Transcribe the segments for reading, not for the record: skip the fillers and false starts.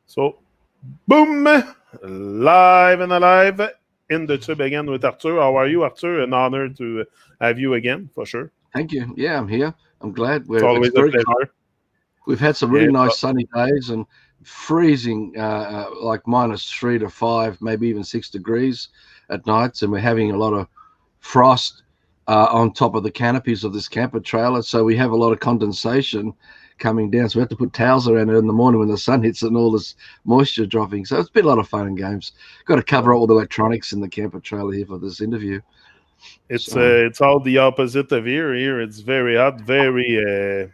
So, boom! Live and alive in the tube again with Arthur. How are you, Arthur? An honor to have you again, for sure. Thank you. Yeah, I'm here. I'm glad. It's It's always a very cold. pleasure. We've had some Yeah, really nice sunny days and freezing, like -3 to 5, maybe even 6 degrees at nights, and we're having a lot of frost on top of the canopies of this camper trailer. So we have a lot of condensation coming down. So we have to put towels around it in the morning when the sun hits and all this moisture dropping. So it's been a lot of fun and games. Got to cover up all the electronics in the camper trailer here for this interview. it's all the opposite of here. Here it's very hot, very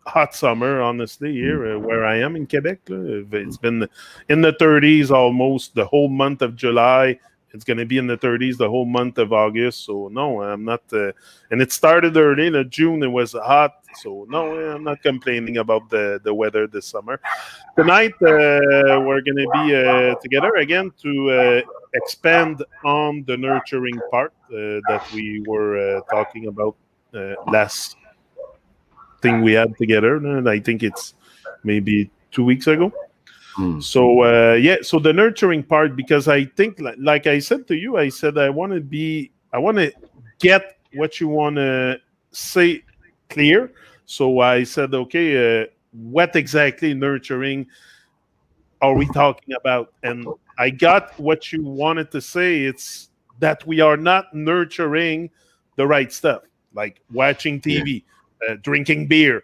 hot summer, honestly, here where I am in Quebec. It's been in the 30s almost the whole month of July. It's going to be in the 30s the whole month of August. So, no, I'm not. And it started early. In June, it was hot. So, no, I'm not complaining about the weather this summer. Tonight, we're going to be together again to expand on the nurturing part that we were talking about last thing we had together. And I think it's maybe 2 weeks ago. So so the nurturing part, because I think, like I said to you, I said I want to get what you want to say clear. So I said, okay, what exactly nurturing are we talking about? And I got what you wanted to say. It's that we are not nurturing the right stuff, like watching TV, drinking beer,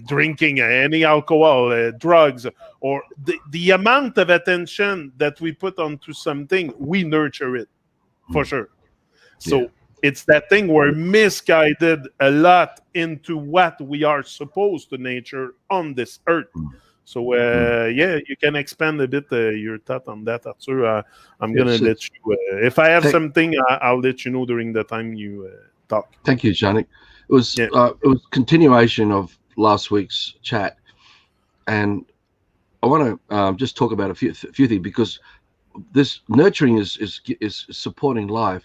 drinking any alcohol, drugs, or the amount of attention that we put onto something, we nurture it for sure. So it's that thing we're misguided a lot into what we are supposed to nurture on this earth. So you can expand a bit your thought on that, Arthur. I'm gonna let you. If I have something, I'll let you know during the time you talk. Thank you, Janik. It was continuation of last week's chat, and I want to just talk about a few things, because this nurturing is supporting life,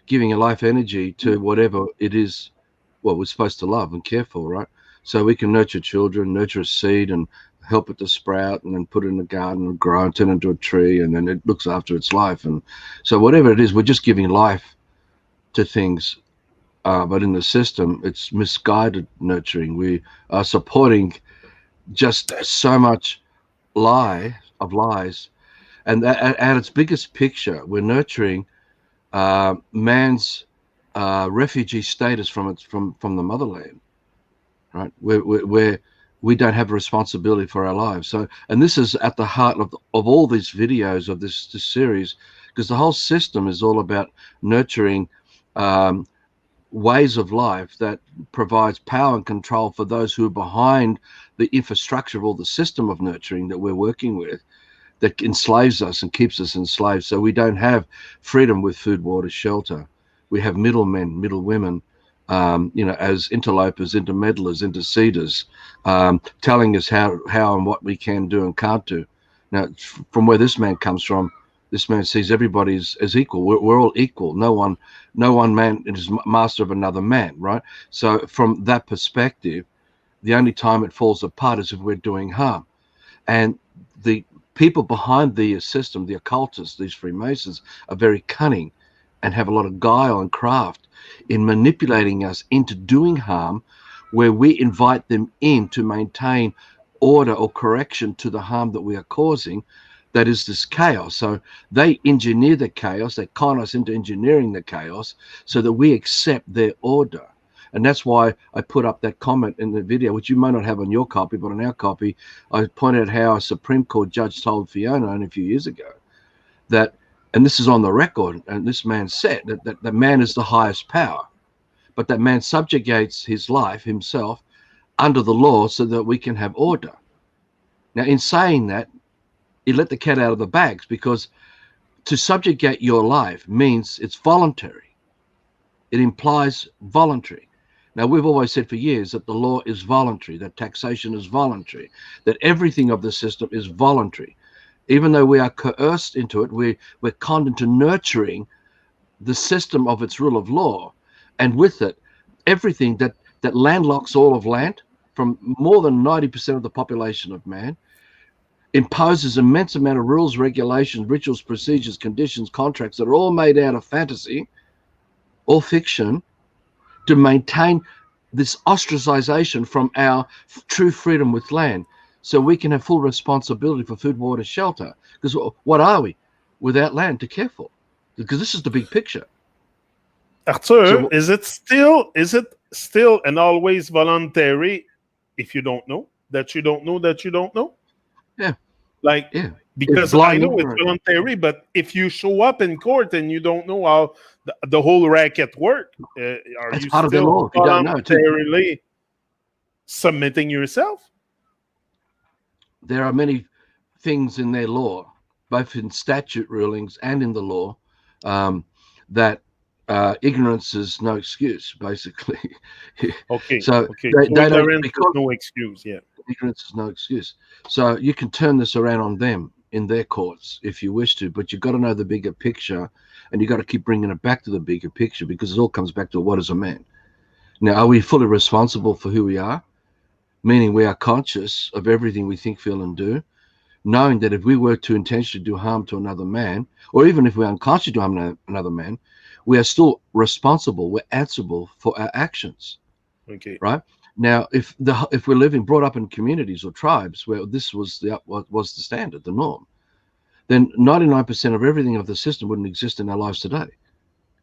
giving a life energy to whatever it is what we're supposed to love and care for, right? So we can nurture children, nurture a seed, and help it to sprout, and then put it in the garden and grow and turn into a tree, and then it looks after its life. And so whatever it is, we're just giving life to things. But in the system, it's misguided nurturing. We are supporting just so much lies, and at its biggest picture, we're nurturing man's refugee status from the motherland, right? Where we don't have a responsibility for our lives. So, and this is at the heart of all these videos of this series, because the whole system is all about nurturing ways of life that provides power and control for those who are behind the infrastructure of all the system of nurturing that we're working with, that enslaves us and keeps us enslaved. So we don't have freedom with food, water, shelter. We have middlemen, middle women, as interlopers, intermeddlers, interceders, telling us how and what we can do and can't do. Now, from where this man comes from, this man sees everybody as equal. We're all equal. No one man is master of another man, right? So from that perspective, the only time it falls apart is if we're doing harm. And the people behind the system, the occultists, these Freemasons, are very cunning and have a lot of guile and craft in manipulating us into doing harm, where we invite them in to maintain order or correction to the harm that we are causing. That is this chaos. So they engineer the chaos, they con us into engineering the chaos so that we accept their order. And that's why I put up that comment in the video, which you may not have on your copy, but on our copy, I pointed out how a Supreme Court judge told Fiona only a few years ago that, and this is on the record, and this man said that man is the highest power, but that man subjugates his life, himself, under the law so that we can have order. Now, in saying that, he let the cat out of the bags, because to subjugate your life means it's voluntary. It implies voluntary. Now, we've always said for years that the law is voluntary, that taxation is voluntary, that everything of the system is voluntary. Even though we are coerced into it, we're conned into nurturing the system of its rule of law, and with it, everything that landlocks all of land from more than 90% of the population of man, imposes immense amount of rules, regulations, rituals, procedures, conditions, contracts that are all made out of fantasy or fiction to maintain this ostracization from our true freedom with land, so we can have full responsibility for food, water, shelter. Because what are we without land to care for? Because this is the big picture. Arthur, so, is it still and always voluntary if you don't know that you don't know that you don't know? Yeah. Like, yeah. Because I know it's voluntary, but if you show up in court and you don't know how the whole racket work, are That's you part still of the law, voluntarily submitting yourself? There are many things in their law, both in statute rulings and in the law, that ignorance is no excuse, basically. Okay. So okay. They don't, because no excuse. Yeah. Ignorance is no excuse. So you can turn this around on them in their courts if you wish to, but you've got to know the bigger picture, and you've got to keep bringing it back to the bigger picture, because it all comes back to what is a man. Now, are we fully responsible for who we are? Meaning we are conscious of everything we think, feel, and do, knowing that if we were to intentionally do harm to another man, or even if we're unconscious to harm another man, we are still responsible. We're answerable for our actions. Okay. Right? Now, if we're brought up in communities or tribes where this was the standard, the norm, then 99% of everything of the system wouldn't exist in our lives today.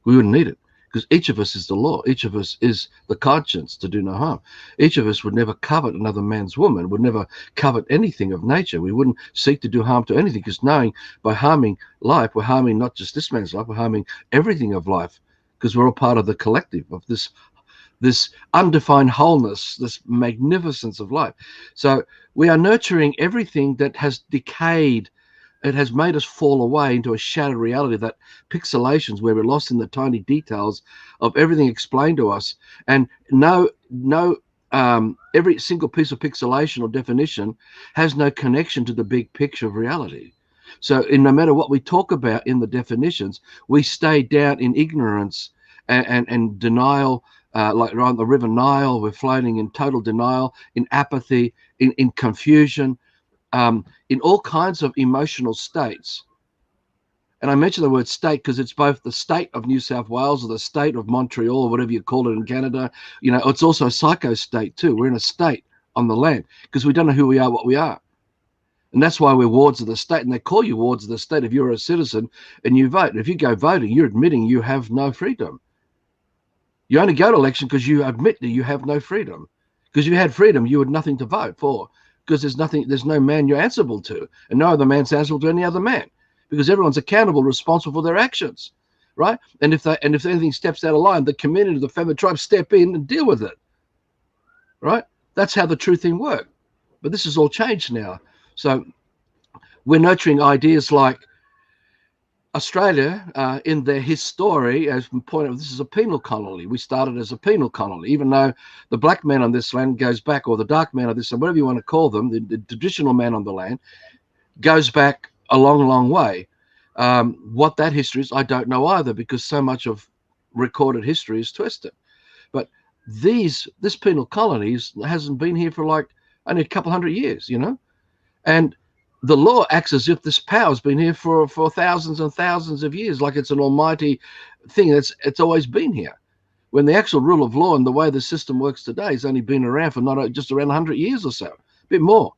We wouldn't need it, because each of us is the law. Each of us is the conscience to do no harm. Each of us would never covet another man's woman, would never covet anything of nature. We wouldn't seek to do harm to anything, because knowing by harming life, we're harming not just this man's life, we're harming everything of life, because we're all part of the collective of this undefined wholeness, this magnificence of life. So we are nurturing everything that has decayed. It has made us fall away into a shattered reality, that pixelations where we're lost in the tiny details of everything explained to us, and every single piece of pixelation or definition has no connection to the big picture of reality. So no matter what we talk about in the definitions, we stay down in ignorance and denial. Like on the River Nile, we're floating in total denial, in apathy, in confusion, in all kinds of emotional states. And I mention the word state because it's both the state of New South Wales or the state of Montreal, or whatever you call it in Canada. You know, it's also a psycho state too. We're in a state on the land because we don't know who we are, what we are. And that's why we're wards of the state. And they call you wards of the state if you're a citizen and you vote. And if you go voting, you're admitting you have no freedom. You only go to election because you admit that you have no freedom. Because if you had freedom, you had nothing to vote for. Because there's no man you're answerable to, and no other man's answerable to any other man. Because everyone's accountable, responsible for their actions, right? And if anything steps out of line, the community, the family, tribe step in and deal with it, right? That's how the true thing works. But this has all changed now. So we're nurturing ideas like Australia, in their history, as pointed out, this is a penal colony. We started as a penal colony, even though the black man on this land goes back, or the dark man on this land, whatever you want to call them, the traditional man on the land, goes back a long, long way. What that history is, I don't know either, because so much of recorded history is twisted. But this penal colony hasn't been here for like only a couple hundred years, you know, and the law acts as if this power has been here for thousands and thousands of years, like it's an almighty thing. It's always been here. When the actual rule of law and the way the system works today has only been around for not just around 100 years or so, a bit more,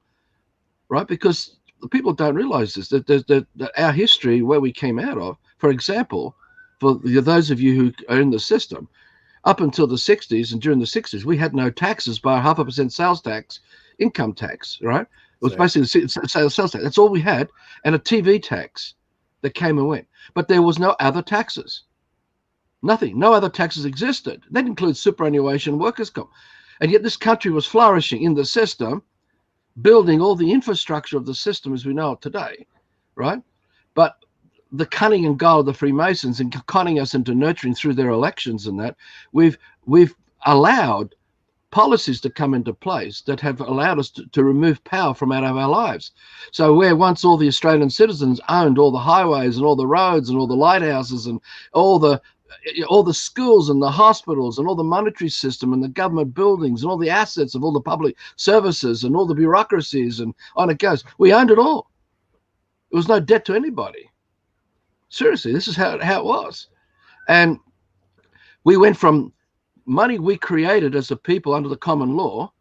right? Because the people don't realize this, that our history, where we came out of, for example, for those of you who are in the system, up until the 60s and during the 60s, we had no taxes bar 0.5% sales tax, income tax, right? It was basically sales tax. That's all we had, and a TV tax that came and went. But there was no other taxes. Nothing. No other taxes existed. That includes superannuation, workers' comp. And yet this country was flourishing in the system, building all the infrastructure of the system as we know it today, right? But the cunning and guile of the Freemasons and conning us into nurturing through their elections and that, we've allowed policies to come into place that have allowed us to remove power from out of our lives. So where once all the Australian citizens owned all the highways and all the roads and all the lighthouses and all the all the schools and the hospitals and all the monetary system and the government buildings and all the assets of all the public services and all the bureaucracies, and on it goes. We owned it all. There was no debt to anybody. Seriously, this is how it was. And we went from money we created as a people under the common law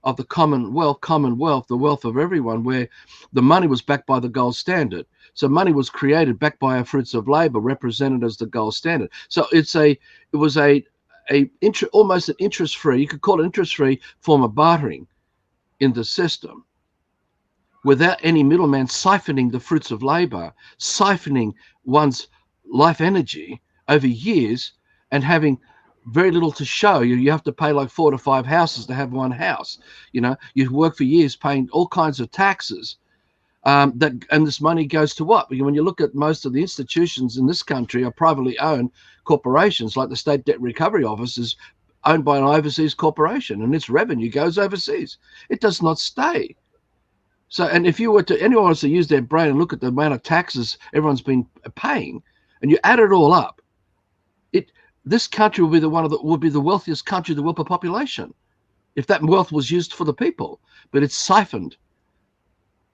of the commonwealth, the wealth of everyone, where the money was backed by the gold standard. So money was created backed by our fruits of labor, represented as the gold standard. So it was almost an interest-free, you could call it interest-free form of bartering in the system, without any middleman siphoning the fruits of labor, siphoning one's life energy over years and having very little to show. You have to pay like 4 to 5 houses to have one house. You work for years paying all kinds of taxes. And this money goes to what? When you look at most of the institutions in this country are privately owned corporations, like the State Debt Recovery Office is owned by an overseas corporation, and its revenue goes overseas. It does not stay. So, and if anyone wants to use their brain and look at the amount of taxes everyone's been paying, and you add it all up, this country will be the wealthiest country in the world per population, if that wealth was used for the people. But it's siphoned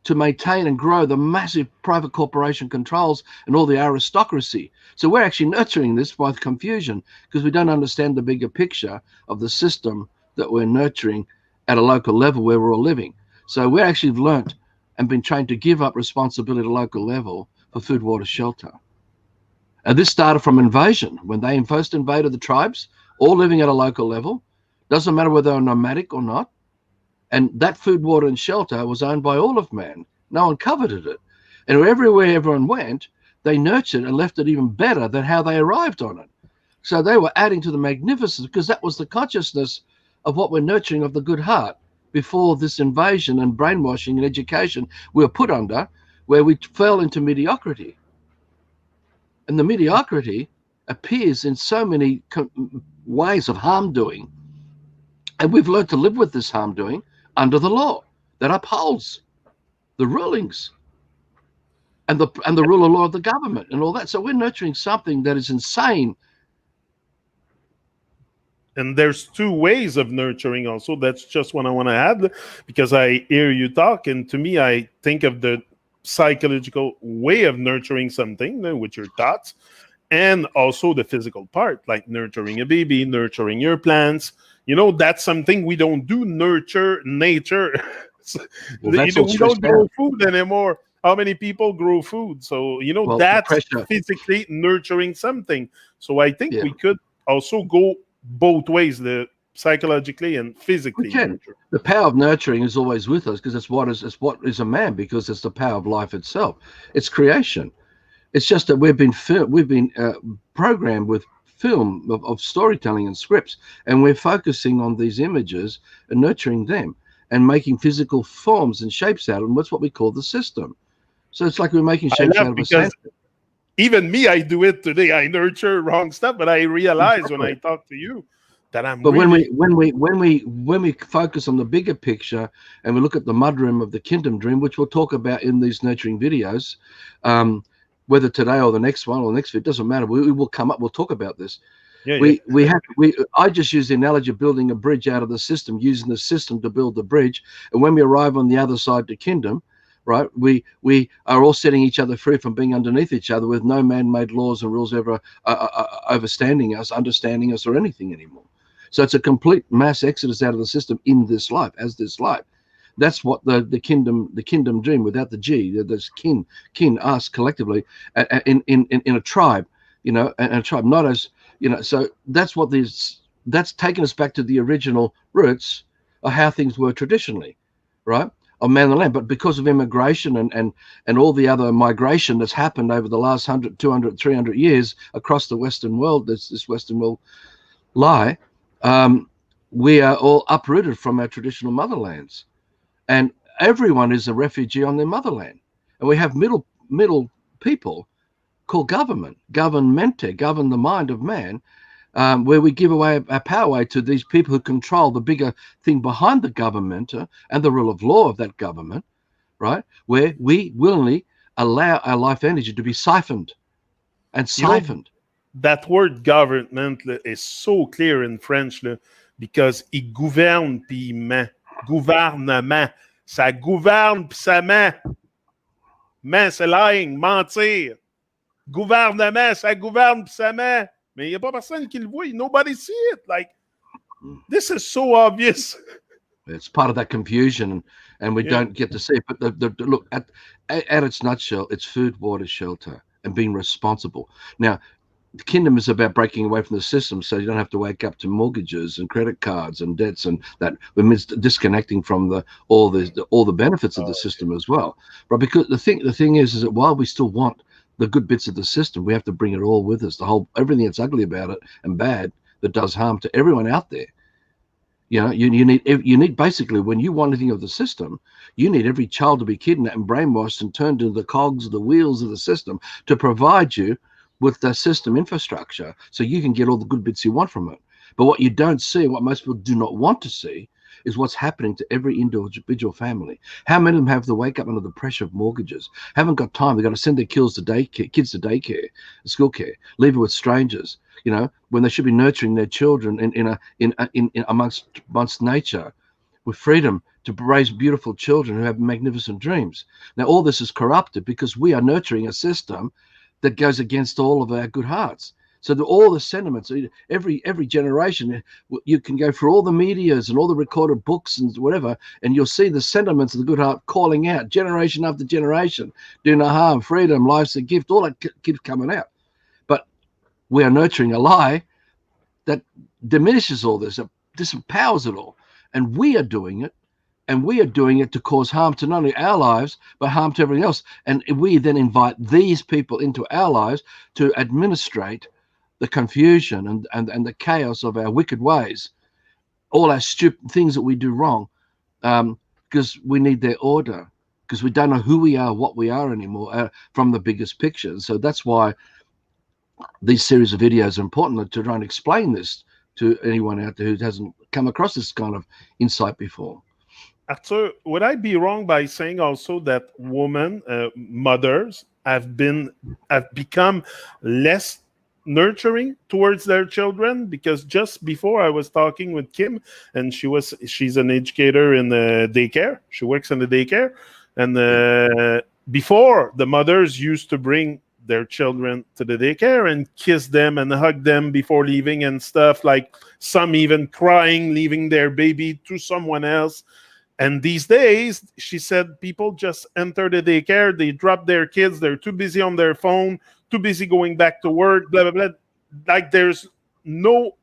to maintain and grow the massive private corporation controls and all the aristocracy. So we're actually nurturing this by confusion, because we don't understand the bigger picture of the system that we're nurturing at a local level where we're all living. So we're actually learnt and been trained to give up responsibility at a local level for food, water, shelter. And this started from invasion, when they first invaded the tribes, all living at a local level. Doesn't matter whether they're nomadic or not. And that food, water, and shelter was owned by all of man. No one coveted it. And everywhere everyone went, they nurtured and left it even better than how they arrived on it. So they were adding to the magnificence, because that was the consciousness of what we're nurturing of the good heart before this invasion and brainwashing and education we were put under, where we fell into mediocrity. And the mediocrity appears in so many ways of harm doing. And we've learned to live with this harm doing under the law that upholds the rulings and the rule of law of the government and all that. So we're nurturing something that is insane. And there's 2 ways of nurturing also. That's just what I want to add, because I hear you talk, and to me, I think of the psychological way of nurturing something with your thoughts, and also the physical part, like nurturing a baby, nurturing your plants. That's something we don't do. Nurture nature. We don't grow food anymore. How many people grow food? So that's physically nurturing something. So I think we could also go both ways, the psychologically and physically. The power of nurturing is always with us, because it's what is a man, because it's the power of life itself. It's creation. It's just that we've been programmed with film of storytelling and scripts, and we're focusing on these images and nurturing them and making physical forms and shapes out of them. That's what we call the system. So it's like we're making shapes out of a sand. Even me, I do it today. I nurture wrong stuff, but I realize when I talk to you that I'm. But when we focus on the bigger picture and we look at the mudroom of the kingdom dream, which we'll talk about in these nurturing videos, whether today or the next one or the next video, it doesn't matter. We will come up. We'll talk about this. I just use the analogy of building a bridge out of the system, using the system to build the bridge. And when we arrive on the other side of the kingdom, right, we are all setting each other free from being underneath each other, with no man-made laws and rules ever understanding us, or anything anymore. So it's a complete mass exodus out of the system in this life, as this life. That's what the kingdom dream, without the G. There's kin, us collectively in a tribe, and a tribe, not as, So that's what that's taken us back to the original roots of how things were traditionally, right? Of man and land. But because of immigration and all the other migration that's happened over the last 100, 200, 300 years across the Western world, this Western world lie, we are all uprooted from our traditional motherlands. And everyone is a refugee on their motherland. And we have middle people called government, govern the mind of man, where we give away our power away to these people who control the bigger thing behind the government and the rule of law of that government, right? Where we willingly allow our life energy to be siphoned and siphoned. that word government là, is so clear in French là, because il gouverne puis il ment. Gouvernement. Ça gouverne puis ça ment. Ment, c'est lying, mentir. Gouvernement, ça gouverne puis ça ment. Mais il n'y a pas personne qui le voit. Nobody see it. Like, this is so obvious. It's part of that confusion, and we don't get to see it. But look, at its nutshell, it's food, water, shelter, and being responsible. Now, the kingdom is about breaking away from the system, so you don't have to wake up to mortgages and credit cards and debts, and that we're disconnecting from all the benefits of the system as well. But because the thing is that while we still want the good bits of the system, we have to bring it all with us. Everything that's ugly about it and bad that does harm to everyone out there. You know, you need basically, when you want anything of the system, you need every child to be kidnapped and brainwashed and turned into the cogs, the wheels of the system to provide you with the system infrastructure so you can get all the good bits you want from it. But what you don't see, what most people do not want to see, is what's happening to every individual family. How many of them have to wake up under the pressure of mortgages, haven't got time, they've got to send their kids to daycare, school care, leave it with strangers, you know, when they should be nurturing their children in amongst nature with freedom to raise beautiful children who have magnificent dreams. Now, all this is corrupted because we are nurturing a system that goes against all of our good hearts. So all the sentiments, every generation, you can go through all the medias and all the recorded books and whatever, and you'll see the sentiments of the good heart calling out generation after generation, do no harm, freedom, life's a gift, all that keeps coming out. But we are nurturing a lie that diminishes all this, that disempowers it all. And we are doing it. And we are doing it to cause harm to not only our lives, but harm to everything else. And we then invite these people into our lives to administrate the confusion and the chaos of our wicked ways, all our stupid things that we do wrong, because we need their order, because we don't know who we are, what we are anymore from the biggest picture. So that's why these series of videos are important, to try and explain this to anyone out there who hasn't come across this kind of insight before. Arthur, would I be wrong by saying also that women, mothers, have become less nurturing towards their children? Because just before I was talking with Kim, and she's an educator in the daycare. She works in the daycare, and before, the mothers used to bring their children to the daycare and kiss them and hug them before leaving and stuff, like some even crying, leaving their baby to someone else. And these days, she said, people just enter the daycare, they drop their kids, they're too busy on their phone, too busy going back to work, blah, blah, blah. Like there's no,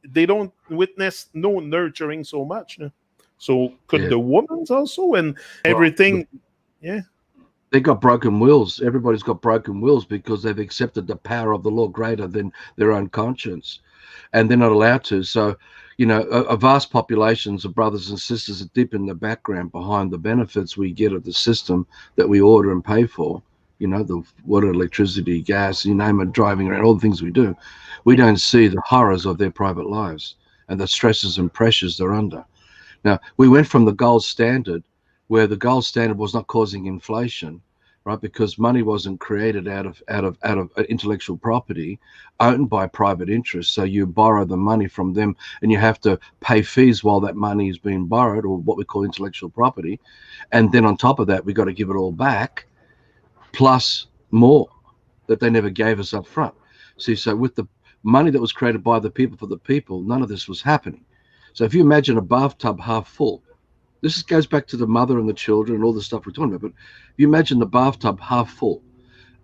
they don't witness no nurturing so much. So could the women also and everything, They got broken wills. Everybody's got broken wills because they've accepted the power of the law greater than their own conscience. And they're not allowed to. So, you know, a vast populations of brothers and sisters are deep in the background behind the benefits we get of the system that we order and pay for. You know, the water, electricity, gas, you name it, driving around, all the things we do. We don't see the horrors of their private lives and the stresses and pressures they're under. Now, we went from the gold standard, where the gold standard was not causing inflation, right? Because money wasn't created out of intellectual property owned by private interests. So you borrow the money from them and you have to pay fees while that money is being borrowed, or what we call intellectual property. And then on top of that, we got to give it all back, plus more that they never gave us up front. See, so with the money that was created by the people for the people, none of this was happening. So if you imagine a bathtub half full, this goes back to the mother and the children and all the stuff we're talking about. But if you imagine the bathtub half full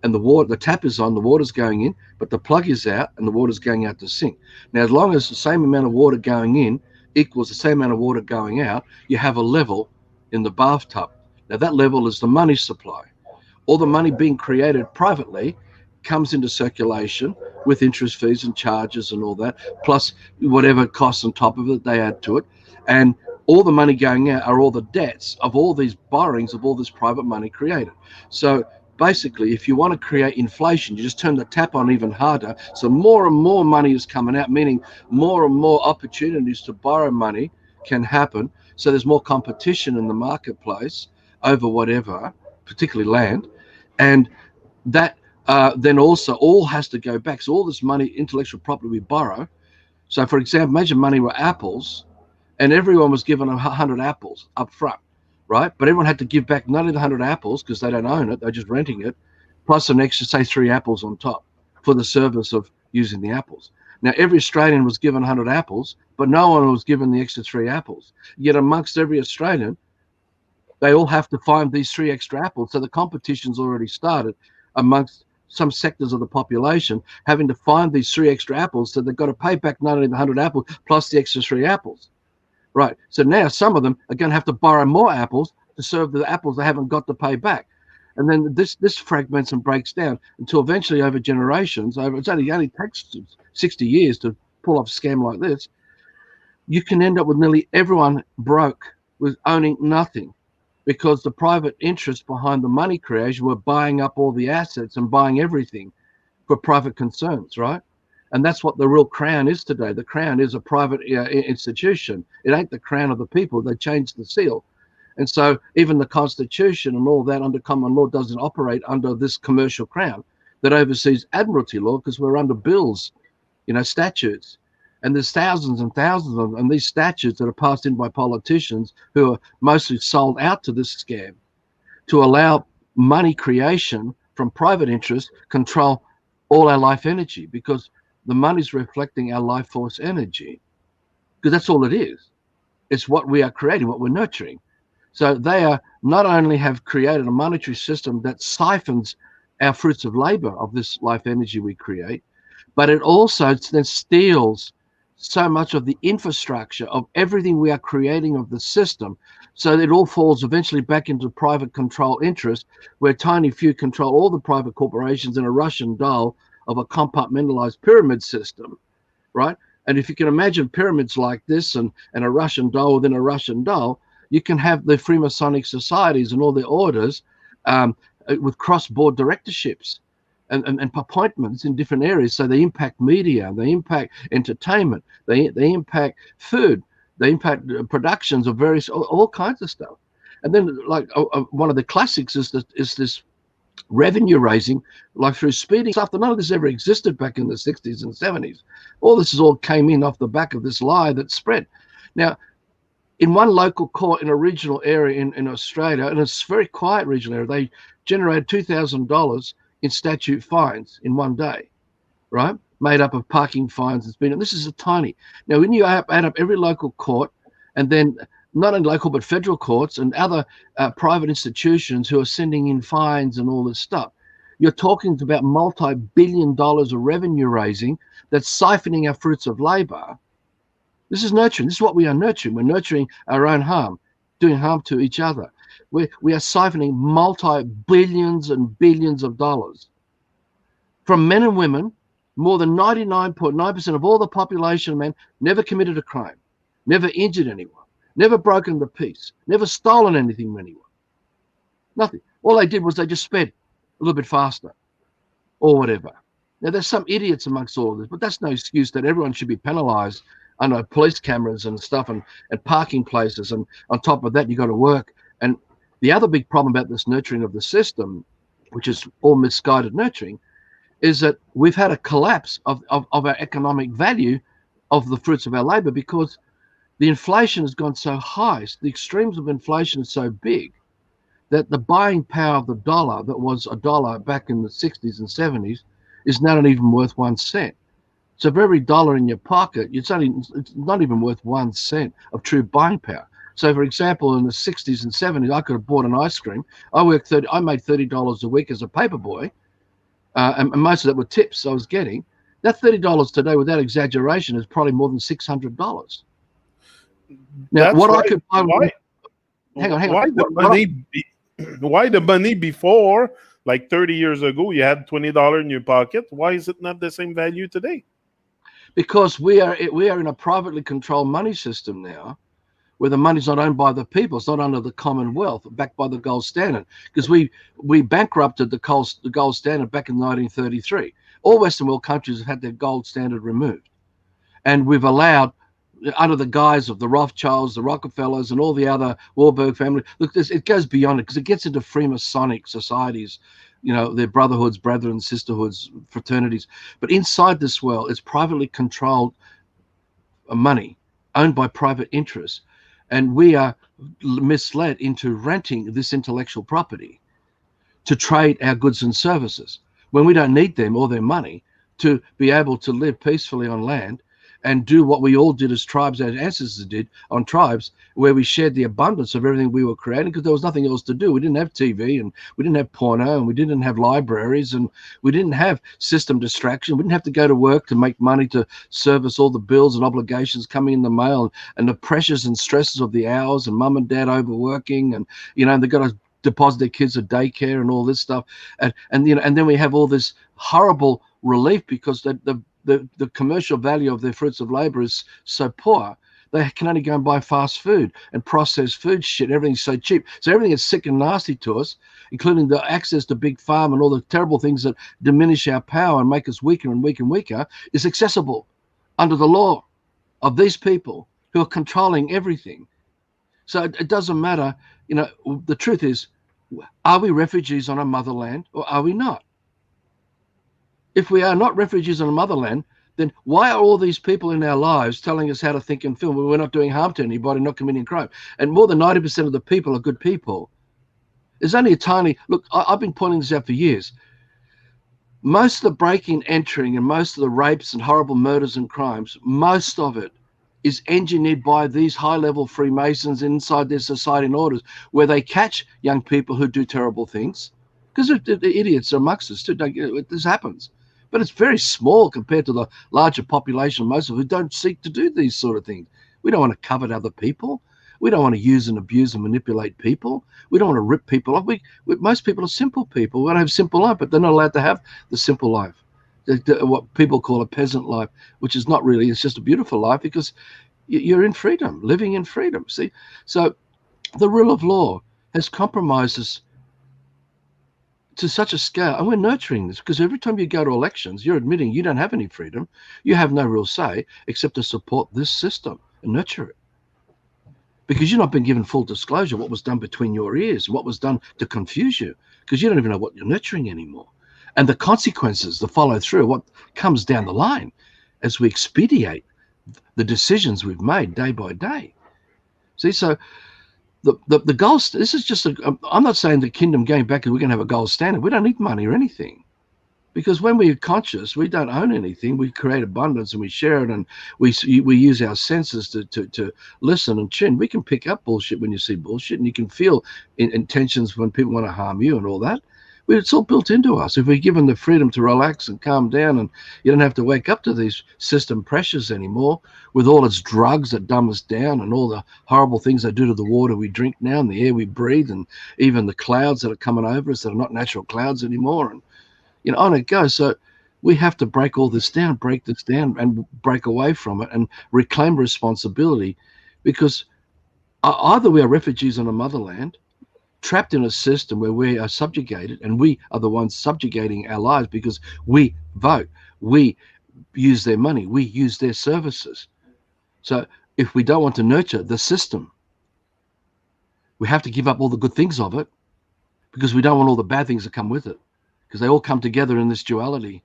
and the tap is on, the water's going in, but the plug is out and the water's going out the sink. Now, as long as the same amount of water going in equals the same amount of water going out, you have a level in the bathtub. Now, that level is the money supply. All the money being created privately comes into circulation with interest fees and charges and all that, plus whatever costs on top of it, they add to it. And all the money going out are all the debts of all these borrowings of all this private money created. So basically, if you want to create inflation, you just turn the tap on even harder. So more and more money is coming out, meaning more and more opportunities to borrow money can happen. So there's more competition in the marketplace over whatever, particularly land. And that then also all has to go back. So all this money, intellectual property we borrow. So for example, imagine money were apples, and everyone was given 100 apples up front, right? But everyone had to give back not only the 100 apples because they don't own it, they're just renting it, plus an extra, say, 3 apples on top for the service of using the apples. Now, every Australian was given 100 apples, but no one was given the extra 3 apples. Yet amongst every Australian, they all have to find these 3 extra apples. So the competition's already started amongst some sectors of the population having to find these 3 extra apples. So they've got to pay back not only the 100 apples plus the extra 3 apples. Right. So now some of them are going to have to borrow more apples to serve the apples they haven't got to pay back. And then this fragments and breaks down until eventually over generations, it only takes 60 years to pull off a scam like this. You can end up with nearly everyone broke with owning nothing because the private interests behind the money creation were buying up all the assets and buying everything for private concerns, right? And that's what the real Crown is today. The Crown is a private institution. It ain't the crown of the people. They changed the seal. And so even the Constitution and all that under common law doesn't operate under this commercial crown that oversees admiralty law because we're under bills, statutes. And there's thousands and thousands of them. And these statutes that are passed in by politicians who are mostly sold out to this scam to allow money creation from private interests control all our life energy because the money's reflecting our life force energy because that's all it is. It's what we are creating, what we're nurturing. So they are not only have created a monetary system that siphons our fruits of labor of this life energy we create, but it also then steals so much of the infrastructure of everything we are creating of the system. So it all falls eventually back into private control interest where tiny few control all the private corporations in a Russian doll of a compartmentalized pyramid system, right? And if you can imagine pyramids like this and a Russian doll within a Russian doll, you can have the Freemasonic societies and all the orders with cross-board directorships and appointments in different areas. So they impact media, they impact entertainment, they impact food, they impact productions of various, all kinds of stuff. And then like one of the classics is this revenue raising, like through speeding stuff. None of this ever existed back in the 60s and 70s. All this all came in off the back of this lie that spread. Now, in one local court in a regional area in Australia, and it's a very quiet regional area, they generated $2,000 in statute fines in one day, right? Made up of parking fines. And this is a tiny. Now, when you add up every local court and then not only local but federal courts and other private institutions who are sending in fines and all this stuff, you're talking about multi-billion dollars of revenue raising that's siphoning our fruits of labor. This is nurturing. This is what we are nurturing. We're nurturing our own harm, doing harm to each other. We are siphoning multi-billions and billions of dollars from men and women. More than 99.9% of all the population of men never committed a crime, never injured anyone, never broken the peace, never stolen anything from anyone. Nothing. All they did was they just sped a little bit faster or whatever. Now, there's some idiots amongst all of this, but that's no excuse that everyone should be penalized under police cameras and stuff and parking places. And on top of that, you got to work. And the other big problem about this nurturing of the system, which is all misguided nurturing, is that we've had a collapse of our economic value of the fruits of our labor because the inflation has gone so high. The extremes of inflation is so big that the buying power of the dollar that was $1 back in the 60s and 70s is now not even worth 1 cent. So for every dollar in your pocket, it's not even worth 1 cent of true buying power. So for example, in the 60s and 70s, I could have bought an ice cream. I made $30 a week as a paper boy. And most of that were tips I was getting. That $30 today, without exaggeration, is probably more than $600. Now, That's what right. I could buy. Hang on. Why the money before, like 30 years ago, you had $20 in your pocket? Why is it not the same value today? Because we are in a privately controlled money system now, where the money's not owned by the people. It's not under the Commonwealth, backed by the gold standard. Because we bankrupted the gold standard back in 1933. All Western world countries have had their gold standard removed. And we've allowed, under the guise of the Rothschilds, the Rockefellers, and all the other Warburg family, look, it goes beyond it because it gets into Freemasonic societies their brotherhoods, brethren, sisterhoods, fraternities. But inside this world, it's privately controlled money owned by private interests. And we are misled into renting this intellectual property to trade our goods and services when we don't need them or their money to be able to live peacefully on land and do what we all did as tribes, our ancestors did on tribes, where we shared the abundance of everything we were creating because there was nothing else to do. We didn't have TV, and we didn't have porno, and we didn't have libraries, and we didn't have system distraction. We didn't have to go to work to make money to service all the bills and obligations coming in the mail, and the pressures and stresses of the hours, and mum and dad overworking, and they've got to deposit their kids at daycare and all this stuff, and then we have all this horrible relief because the commercial value of their fruits of labor is so poor. They can only go and buy fast food and processed food shit. Everything's so cheap. So everything is sick and nasty to us, including the access to big farm and all the terrible things that diminish our power and make us weaker and weaker and weaker, is accessible under the law of these people who are controlling everything. So it doesn't matter. The truth is, are we refugees on a motherland or are we not? If we are not refugees on a motherland, then why are all these people in our lives telling us how to think and feel when we're not doing harm to anybody, not committing crime? And more than 90% of the people are good people. There's only a tiny, look, I've been pointing this out for years. Most of the breaking, entering, and most of the rapes and horrible murders and crimes, most of it is engineered by these high-level Freemasons inside their society and orders, where they catch young people who do terrible things, because the idiots are amongst us too. This happens. But it's very small compared to the larger population, most of who don't seek to do these sort of things. We don't want to covet other people. We don't want to use and abuse and manipulate people. We don't want to rip people off. Most people are simple people. We want to have simple life, but they're not allowed to have the simple life, what people call a peasant life, which is not really. It's just a beautiful life because you're in freedom, living in freedom. See, so the rule of law has compromised us to such a scale, and we're nurturing this because every time you go to elections, you're admitting you don't have any freedom. You have no real say except to support this system and nurture it, because you've not been given full disclosure what was done between your ears, what was done to confuse you, because you don't even know what you're nurturing anymore, and the consequences, the follow through, what comes down the line as we expedite the decisions we've made day by day. See, so the goal, this is just I'm not saying the kingdom going back and we're going to have a gold standard. We don't need money or anything, because when we're conscious, we don't own anything. We create abundance and we share it, and we use our senses to listen and tune. We can pick up bullshit when you see bullshit, and you can feel intentions when people want to harm you and all that. It's all built into us. If we're given the freedom to relax and calm down, and you don't have to wake up to these system pressures anymore with all its drugs that dumb us down and all the horrible things they do to the water we drink now and the air we breathe and even the clouds that are coming over us that are not natural clouds anymore, and on it goes. So we have to break all this down, break this down and break away from it and reclaim responsibility, because either we are refugees on a motherland, trapped in a system where we are subjugated, and we are the ones subjugating our lives because we vote, we use their money, we use their services. So if we don't want to nurture the system, we have to give up all the good things of it, because we don't want all the bad things that come with it, because they all come together in this duality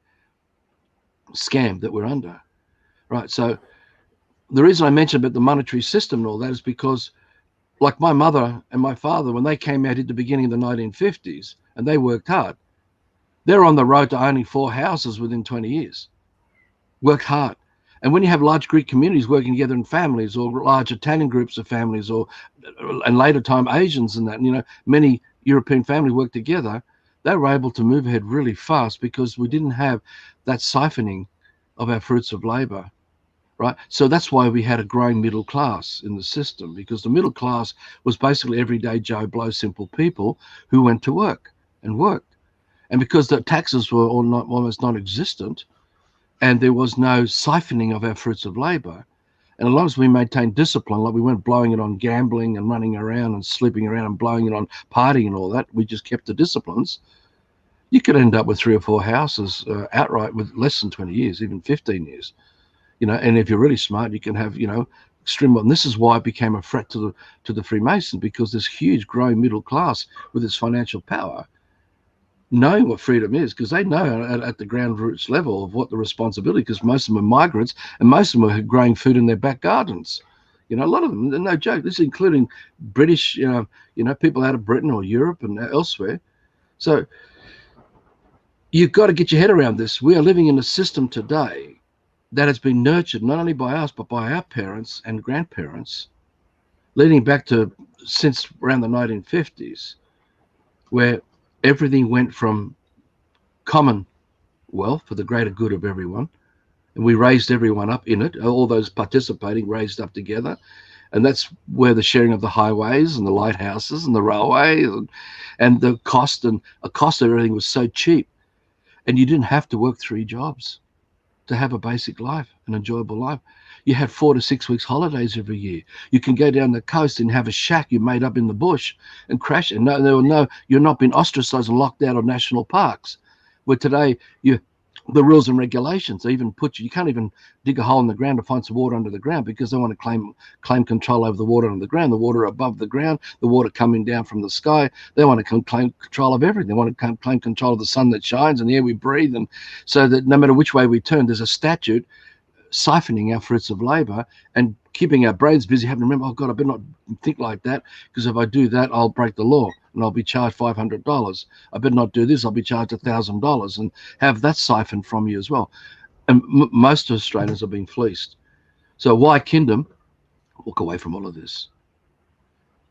scam that we're under, right? So the reason I mentioned about the monetary system and all that is because, like my mother and my father, when they came out at the beginning of the 1950s and they worked hard, they're on the road to owning 4 houses within 20 years. Worked hard. And when you have large Greek communities working together in families, or large Italian groups of families, and later time Asians and that, many European families work together, they were able to move ahead really fast because we didn't have that siphoning of our fruits of labor. Right, so that's why we had a growing middle class in the system, because the middle class was basically everyday Joe Blow simple people who went to work and worked, and because the taxes were almost non-existent, and there was no siphoning of our fruits of labor, and as long as we maintained discipline, like we weren't blowing it on gambling and running around and sleeping around and blowing it on partying and all that, we just kept the disciplines. You could end up with 3 or 4 houses outright with less than 20 years, even 15 years. And if you're really smart, you can have, extreme. And this is why it became a threat to the Freemasons, because this huge growing middle class with its financial power knowing what freedom is, because they know at the ground roots level of what the responsibility, because most of them are migrants and most of them are growing food in their back gardens. A lot of them, no joke, this is including British, people out of Britain or Europe and elsewhere. So you've got to get your head around this. We are living in a system today that has been nurtured not only by us, but by our parents and grandparents, leading back to since around the 1950s, where everything went from common wealth for the greater good of everyone, and we raised everyone up in it, all those participating raised up together. And that's where the sharing of the highways and the lighthouses and the railways and the cost of everything was so cheap. And you didn't have to work 3 jobs to have a basic life, an enjoyable life. You had 4 to 6 weeks holidays every year. You can go down the coast and have a shack you made up in the bush and crash it. No, you're not being ostracized and locked out of national parks. Where today the rules and regulations even you can't even dig a hole in the ground to find some water under the ground, because they want to claim control over the water under the ground, the water above the ground, the water coming down from the sky. They want to claim control of everything. They want to claim control of the sun that shines and the air we breathe, and so that no matter which way we turn, there's a statute siphoning our fruits of labor and keeping our brains busy, having to remember, oh God, I better not think like that, because if I do that, I'll break the law and I'll be charged $500. I better not do this, I'll be charged $1,000, and have that siphoned from you as well. And most Australians are being fleeced. So why Kingdom? Walk away from all of this.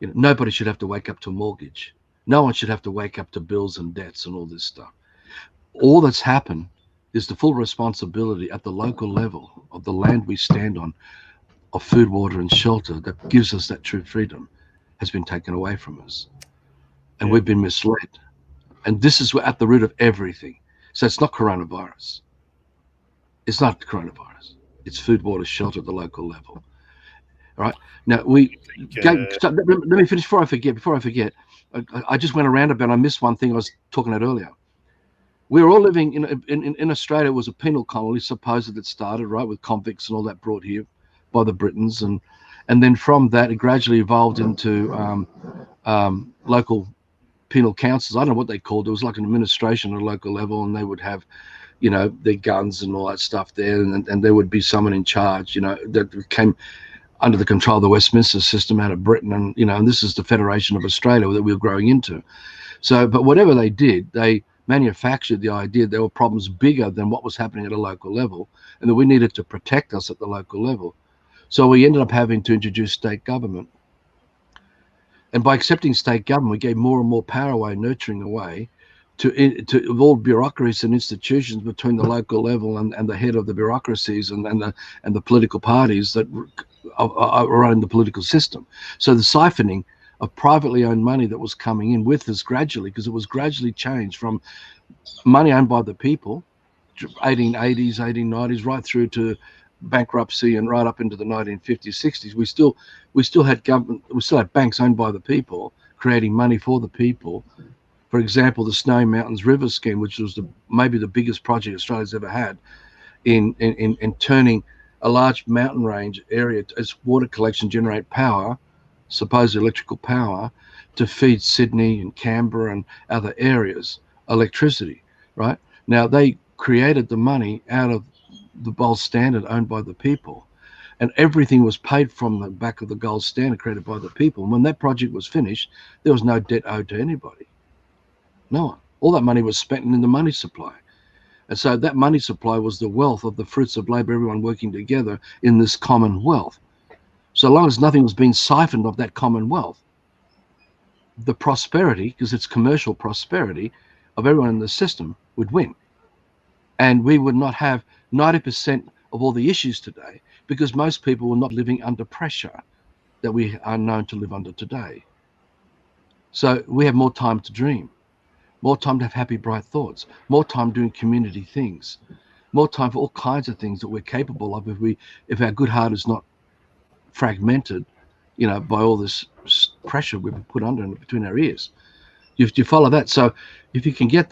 Nobody should have to wake up to a mortgage. No one should have to wake up to bills and debts and all this stuff. All that's happened is the full responsibility at the local level of the land we stand on, of food, water, and shelter that gives us that true freedom, has been taken away from us. And we've been misled. And this is at the root of everything. So it's not coronavirus. It's not coronavirus. It's food, water, shelter at the local level. All right. Now, let me finish before I forget. I just went around about, I missed one thing I was talking about earlier. We were all living in Australia. It was a penal colony, supposedly, that started, right, with convicts and all that brought here by the Britons. And then from that, it gradually evolved into local penal councils. I don't know what they called it. It was like an administration at a local level, and they would have, their guns and all that stuff there. And there would be someone in charge, that came under the control of the Westminster system out of Britain. And, and this is the Federation of Australia that we were growing into. So, but whatever they did, they manufactured the idea there were problems bigger than what was happening at a local level, and that we needed to protect us at the local level. So we ended up having to introduce state government. And by accepting state government, we gave more and more power away, nurturing away to all bureaucracies and institutions between the local level and the head of the bureaucracies and the political parties that are running the political system. So the siphoning of privately owned money that was coming in with us gradually, because it was gradually changed from money owned by the people, 1880s, 1890s, right through to bankruptcy and right up into the 1950s, 60s. We still had government, we still had banks owned by the people, creating money for the people. For example, the Snowy Mountains River Scheme, which was maybe the biggest project Australia's ever had in turning a large mountain range area as water collection, generate power, supposed electrical power, to feed Sydney and Canberra and other areas electricity, right? Now, they created the money out of the gold standard owned by the people, and everything was paid from the back of the gold standard created by the people. And when that project was finished, there was no debt owed to anybody. No one. All that money was spent in the money supply. And so that money supply was the wealth of the fruits of labor, everyone working together in this common wealth. So long as nothing was being siphoned of that commonwealth, the prosperity, because it's commercial prosperity, of everyone in the system would win. And we would not have 90% of all the issues today, because most people were not living under pressure that we are known to live under today. So we have more time to dream, more time to have happy, bright thoughts, more time doing community things, more time for all kinds of things that we're capable of if our good heart is not fragmented, by all this pressure we've been put under between our ears. You follow that? So if you can get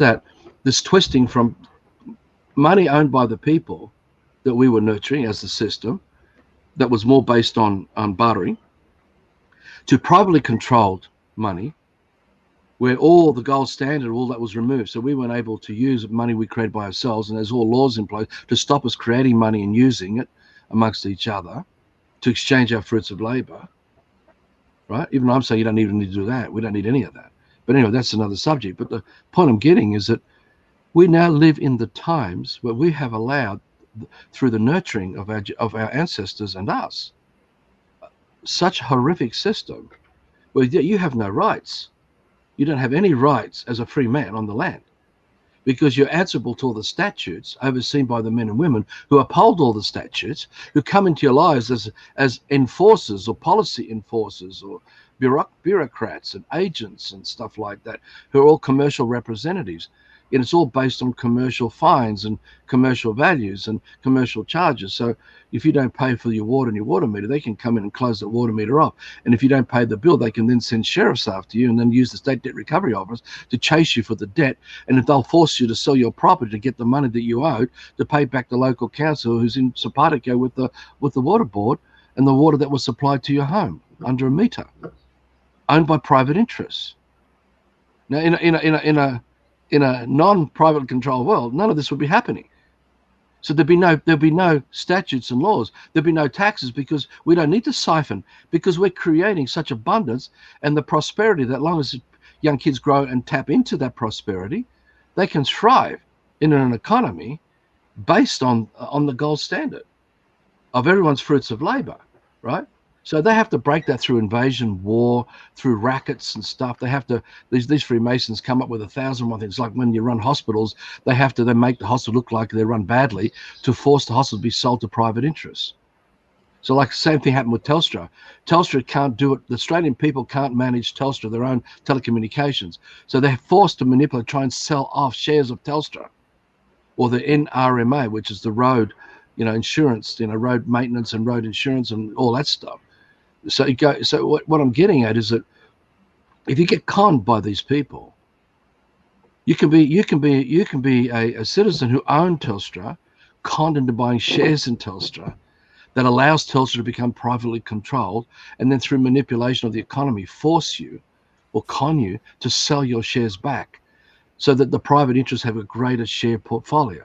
this twisting from money owned by the people that we were nurturing as the system, that was more based on bartering, to privately controlled money where all the gold standard, all that was removed. So we weren't able to use money we created by ourselves, and there's all laws in place to stop us creating money and using it amongst each other to exchange our fruits of labor, right? Even though I'm saying you don't even need to do that. We don't need any of that. But anyway, that's another subject. But the point I'm getting is that we now live in the times where we have allowed, through the nurturing of our ancestors and us, such a horrific system where you have no rights. You don't have any rights as a free man on the land, because you're answerable to all the statutes overseen by the men and women who uphold all the statutes, who come into your lives as enforcers or policy enforcers or bureaucrats and agents and stuff like that, who are all commercial representatives. And it's all based on commercial fines and commercial values and commercial charges. So if you don't pay for your water and your water meter, they can come in and close the water meter off. And if you don't pay the bill, they can then send sheriffs after you and then use the State Debt Recovery Office to chase you for the debt. And if they'll force you to sell your property to get the money that you owed to pay back the local council who's in simpatico with the water board and the water that was supplied to your home under a meter, owned by private interests. Now, in a non-private control world, none of this would be happening. So there'd be no statutes and laws. There'd be no taxes, because we don't need to siphon, because we're creating such abundance and the prosperity that, long as young kids grow and tap into that prosperity, they can thrive in an economy based on the gold standard of everyone's fruits of labor, right? So they have to break that through invasion, war, through rackets and stuff. They have to, these Freemasons come up with 1,001 things. Like when you run hospitals, they make the hospital look like they're run badly to force the hospital to be sold to private interests. So like the same thing happened with Telstra. Telstra can't do it. The Australian people can't manage Telstra, their own telecommunications. So they're forced to manipulate, try and sell off shares of Telstra or the NRMA, which is the road, insurance, road maintenance and road insurance and all that stuff. So what I'm getting at is that if you get conned by these people, you can be a citizen who owned Telstra, conned into buying shares in Telstra that allows Telstra to become privately controlled, and then through manipulation of the economy force you or con you to sell your shares back so that the private interests have a greater share portfolio,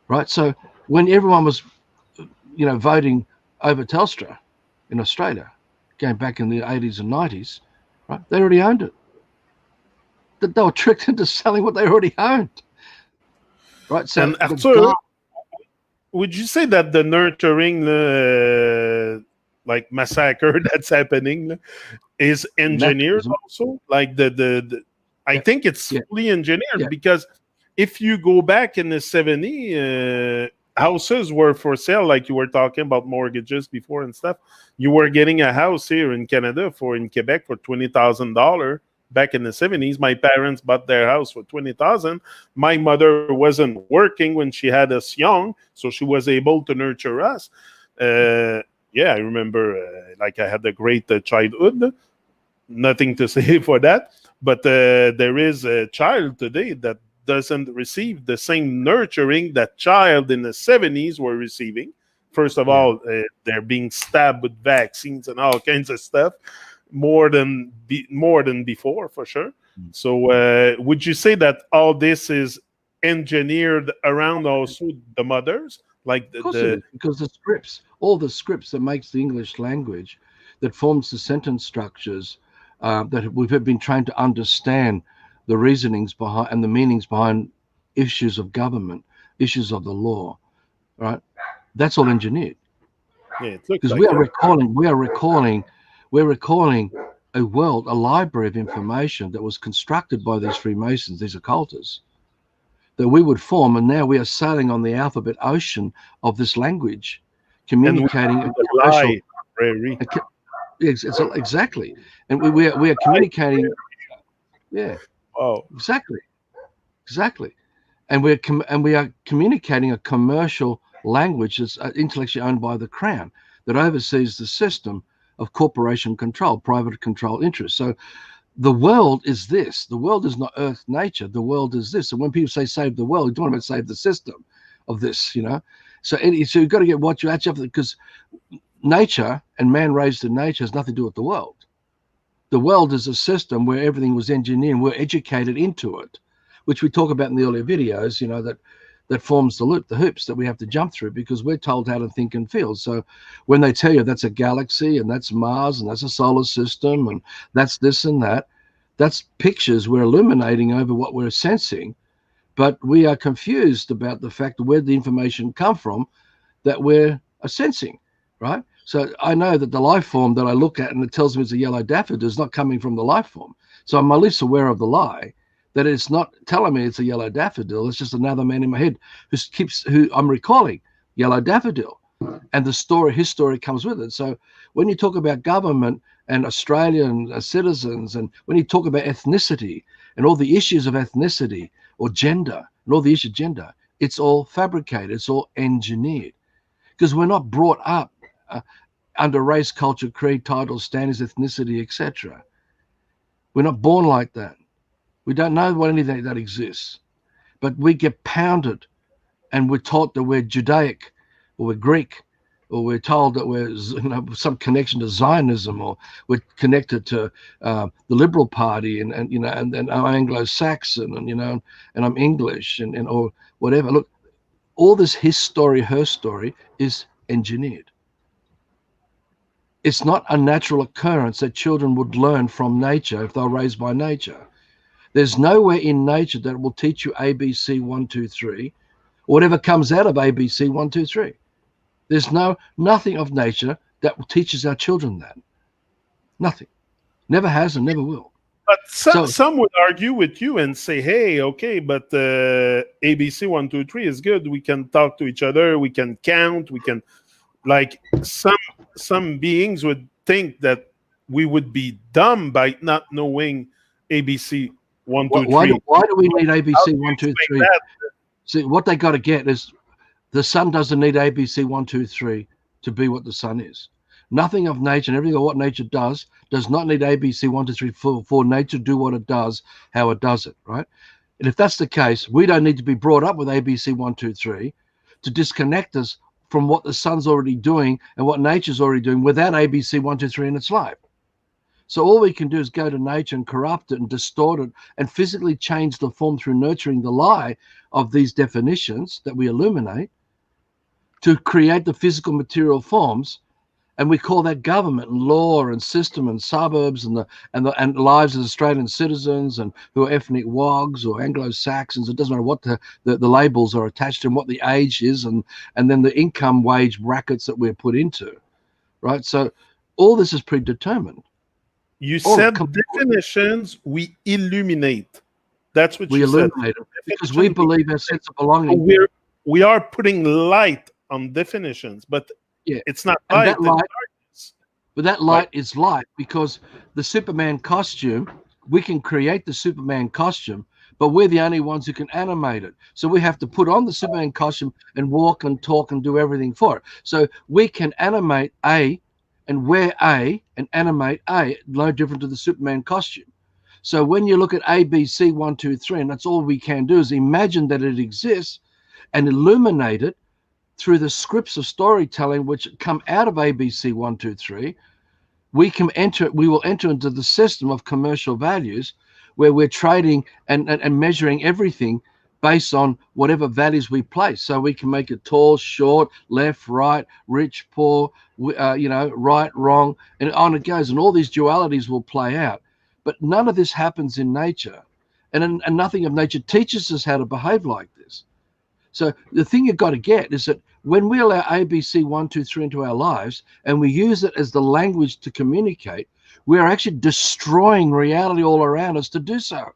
right? So when everyone was voting over Telstra in Australia, going back in the 80s and 90s, right? They already owned it. They were tricked into selling what they already owned, right? So, and Arthur, would you say that the nurturing, massacre that's happening, is engineered also? Like I think it's fully engineered, because if you go back in the 70s, houses were for sale, like you were talking about mortgages before and stuff. You were getting a house here in Canada in Quebec for $20,000 back in the 70s. My parents bought their house for $20,000. My mother wasn't working when she had us young, so she was able to nurture us. I remember I had a great childhood. Nothing to say for that. But there is a child today that doesn't receive the same nurturing that child in the 70s were receiving. First of all, they're being stabbed with vaccines and all kinds of stuff, more than before, for sure. So would you say that all this is engineered around also the mothers? Because all the scripts that makes the English language, that forms the sentence structures, that we've been trained to understand the reasonings behind and the meanings behind issues of government, issues of the law, right? That's all engineered. Because we are recalling a world, a library of information that was constructed by these Freemasons, these occultists, that we would form, and now we are sailing on the alphabet ocean of this language, communicating. Exactly, and we are communicating. Yeah. Oh, exactly, and we are communicating a commercial language that's intellectually owned by the Crown, that oversees the system of corporation control, private control interests. So the world is this. The world is not Earth nature. The world is this. And when people say save the world, you're talking about save the system of this, So you've got to watch your attention, because nature and man raised in nature has nothing to do with the world. The world is a system where everything was engineered, and we're educated into it, which we talk about in the earlier videos, that forms the loop, the hoops that we have to jump through because we're told how to think and feel. So when they tell you that's a galaxy and that's Mars and that's a solar system and that's this and that, that's pictures we're illuminating over what we're sensing, but we are confused about the fact of where the information come from that we're sensing, right? So I know that the life form that I look at and it tells me it's a yellow daffodil is not coming from the life form. So I'm at least aware of the lie, that it's not telling me it's a yellow daffodil. It's just another man in my head who I'm recalling yellow daffodil, and his story comes with it. So when you talk about government and Australian citizens, and when you talk about ethnicity and all the issues of ethnicity or gender and all the issues of gender, it's all fabricated. It's all engineered because we're not brought up under race, culture, creed, titles, standards, ethnicity, etc. We're not born like that. We don't know what anything that exists, but we get pounded and we're taught that we're Judaic or we're Greek, or we're told that we're some connection to Zionism, or we're connected to the Liberal Party and I'm Anglo-Saxon and I'm English and or whatever. Look, all this his story, her story is engineered. It's not a natural occurrence that children would learn from nature if they're raised by nature. There's nowhere in nature that will teach you ABC 1, 2, 3, or whatever comes out of ABC 1, 2, 3. There's nothing of nature that teaches our children that. Nothing. Never has and never will. But some would argue with you and say, hey, okay, but ABC 1, 2, 3 is good. We can talk to each other. We can count. We can, like, some beings would think that we would be dumb by not knowing ABC 1, 2, 3. Why do we need ABC 1, 2, 3? See, what they got to get is the sun doesn't need ABC 1, 2, 3 to be what the sun is. Nothing of nature and everything of what nature does not need ABC 1, 2, 3 for nature to do what it does, how it does it, right? And if that's the case, we don't need to be brought up with ABC 1, 2, 3 to disconnect us from what the sun's already doing and what nature's already doing without ABC 1, 2, 3 in its life. So all we can do is go to nature and corrupt it and distort it and physically change the form through nurturing the lie of these definitions that we illuminate to create the physical material forms. And we call that government and law and system and suburbs and lives as Australian citizens and who are ethnic WOGs or Anglo-Saxons. It doesn't matter what the labels are attached to and what the age is and then the income wage brackets that we're put into, right? So all this is predetermined. You said definitions, we illuminate. That's what you said. We illuminate it because we believe our sense of belonging. We are putting light on definitions, but it's not light. But that light is light because the Superman costume, we can create the Superman costume, but we're the only ones who can animate it. So we have to put on the Superman costume and walk and talk and do everything for it. So we can animate A and wear A and animate A, no different to the Superman costume. So when you look at ABC 1, 2, 3, and that's all we can do is imagine that it exists and illuminate it through the scripts of storytelling which come out of ABC 1, 2, 3, we will enter into the system of commercial values where we're trading and measuring everything based on whatever values we place. So we can make it tall, short, left, right, rich, poor, right, wrong, and on it goes. And all these dualities will play out. But none of this happens in nature. And nothing of nature teaches us how to behave like this. So the thing you've got to get is that when we allow ABC 1, 2, 3 into our lives and we use it as the language to communicate, we're actually destroying reality all around us to do so.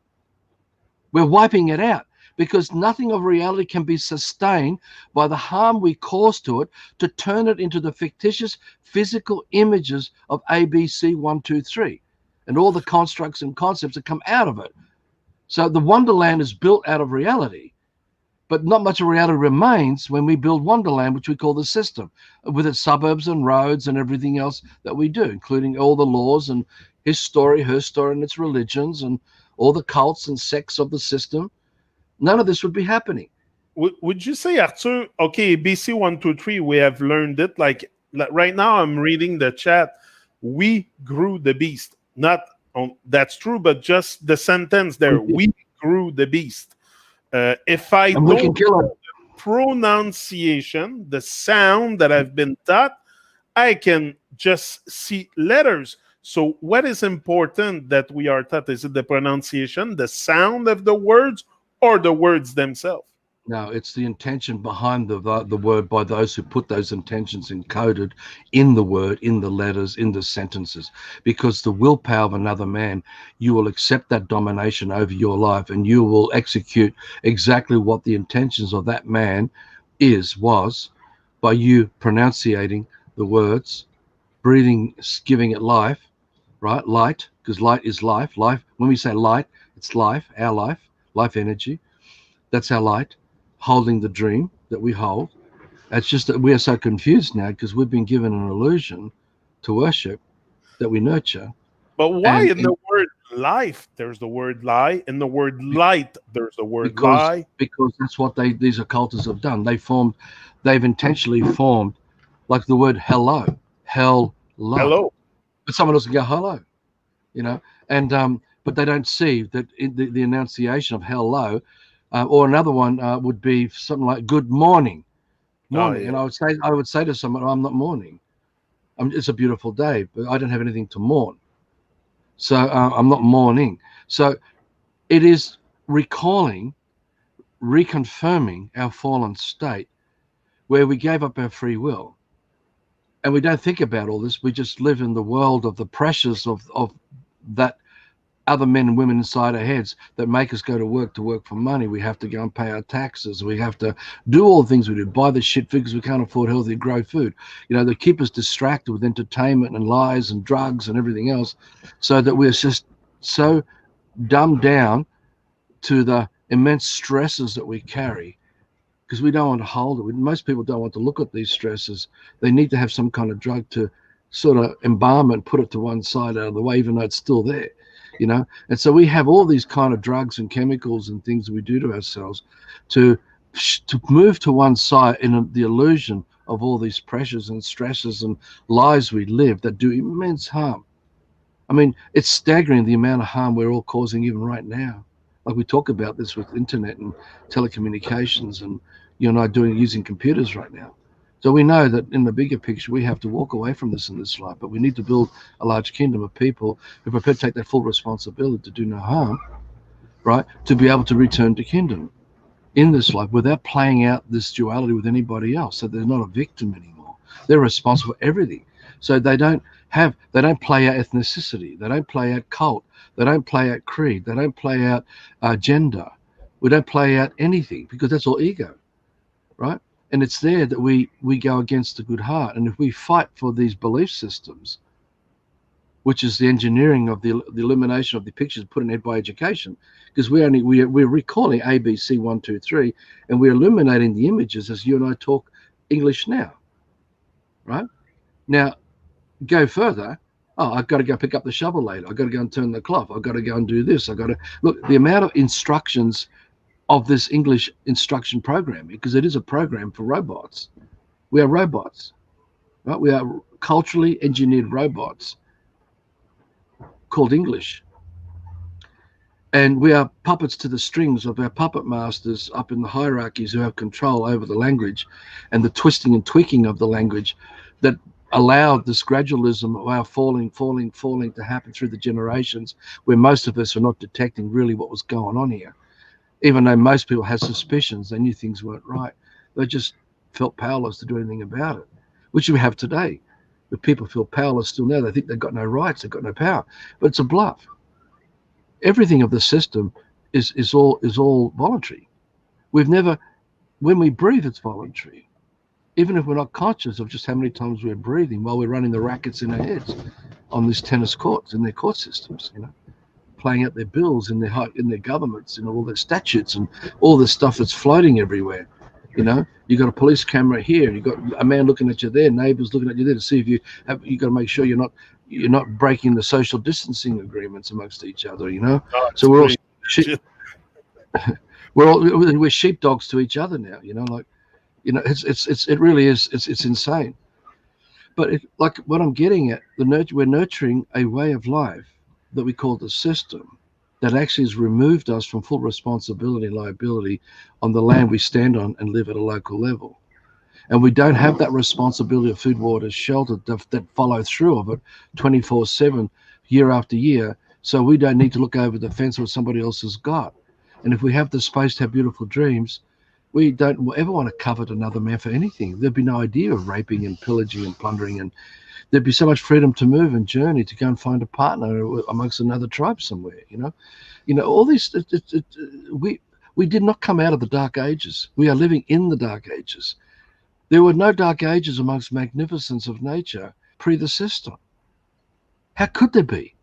We're wiping it out because nothing of reality can be sustained by the harm we cause to it to turn it into the fictitious physical images of ABC 1, 2, 3 and all the constructs and concepts that come out of it. So the Wonderland is built out of reality. But not much of reality remains when we build Wonderland, which we call the system, with its suburbs and roads and everything else that we do, including all the laws and his story, her story, and its religions, and all the cults and sects of the system. None of this would be happening. Would you say, Arthur, okay, BC 1, 2, 3, we have learned it. Like right now, I'm reading the chat. We grew the beast, not That's true, but just the sentence there, we grew the beast. If I and we can don't kill know them. the pronunciation, the sound that I've been taught, I can just see letters. So what is important that we are taught? Is it the pronunciation, the sound of the words, or the words themselves? No, it's the intention behind the word by those who put those intentions encoded in the word, in the letters, in the sentences. Because the willpower of another man, you will accept that domination over your life, and you will execute exactly what the intentions of that man was by you pronunciating the words, breathing, giving it life, right? Light, because light is life. Life, when we say light, it's life, our life energy. That's our light, holding the dream that we hold. It's just that we are so confused now because we've been given an illusion to worship that we nurture. But why in the word life there's the word lie, in the word light there's the word lie? Because that's what these occultists have done. They've intentionally formed, like the word hello, Hello. but someone else can go hello, and but they don't see that the enunciation of hello, or another one would be something like good morning. Yeah. And I would say to someone, I'm not mourning. It's a beautiful day, but I don't have anything to mourn. So I'm not mourning. So it is recalling, reconfirming our fallen state where we gave up our free will. And we don't think about all this. We just live in the world of the pressures of that other men and women inside our heads that make us go to work for money. We have to go and pay our taxes. We have to do all the things we do, buy the shit because we can't afford healthy, grow food. They keep us distracted with entertainment and lies and drugs and everything else, so that we're just so dumbed down to the immense stresses that we carry because we don't want to hold it. Most people don't want to look at these stresses. They need to have some kind of drug to sort of embalm and put it to one side out of the way, even though it's still there. And so we have all these kind of drugs and chemicals and things that we do to ourselves to move to one side in the illusion of all these pressures and stresses and lives we live that do immense harm. I mean, it's staggering the amount of harm we're all causing even right now. Like we talk about this with internet and telecommunications, and you and I using computers right now. So we know that in the bigger picture, we have to walk away from this in this life, but we need to build a large kingdom of people who are prepared to take that full responsibility to do no harm, right? To be able to return to kingdom in this life without playing out this duality with anybody else. So they're not a victim anymore. They're responsible for everything. So they don't play out ethnicity. They don't play out cult. They don't play out creed. They don't play out gender. We don't play out anything because that's all ego, right? And it's there that we go against the good heart. And if we fight for these belief systems, which is the engineering of the elimination of the pictures put in head by education, because we're recalling ABC 1, 2, 3, and we're illuminating the images as you and I talk English now, right? Now, go further. Oh, I've got to go pick up the shovel later. I've got to go and turn the cloth. I've got to go and do this. I've got to look the amount of instructions of this English instruction program, because it is a program for robots. We are robots, right? We are culturally engineered robots called English. And we are puppets to the strings of our puppet masters up in the hierarchies who have control over the language and the twisting and tweaking of the language that allowed this gradualism of our falling to happen through the generations, where most of us are not detecting really what was going on here. Even though most people had suspicions, they knew things weren't right. They just felt powerless to do anything about it, which we have today. But people feel powerless still now. They think they've got no rights, they've got no power. But it's a bluff. Everything of the system is all voluntary. When we breathe, it's voluntary. Even if we're not conscious of just how many times we're breathing while we're running the rackets in our heads on these tennis courts, in their court systems, playing out their bills in their governments, all their statutes and all the stuff that's floating everywhere. You got a police camera here, you got a man looking at you there, neighbors looking at you there to see if you got to make sure you're not breaking the social distancing agreements amongst each other. So we're we're sheepdogs to each other now. It really is. It's insane. But like what I'm getting at, we're nurturing a way of life that we call the system that actually has removed us from full responsibility and liability on the land we stand on and live at a local level. And we don't have that responsibility of food, water, shelter that follow through of it 24/7, year after year. So we don't need to look over the fence what somebody else has got. And if we have the space to have beautiful dreams, we don't ever want to covet another man for anything. There'd be no idea of raping and pillaging and plundering, and there'd be so much freedom to move and journey to go and find a partner amongst another tribe somewhere. All these. We did not come out of the dark ages. We are living in the dark ages. There were no dark ages amongst magnificence of nature pre the system. How could there be?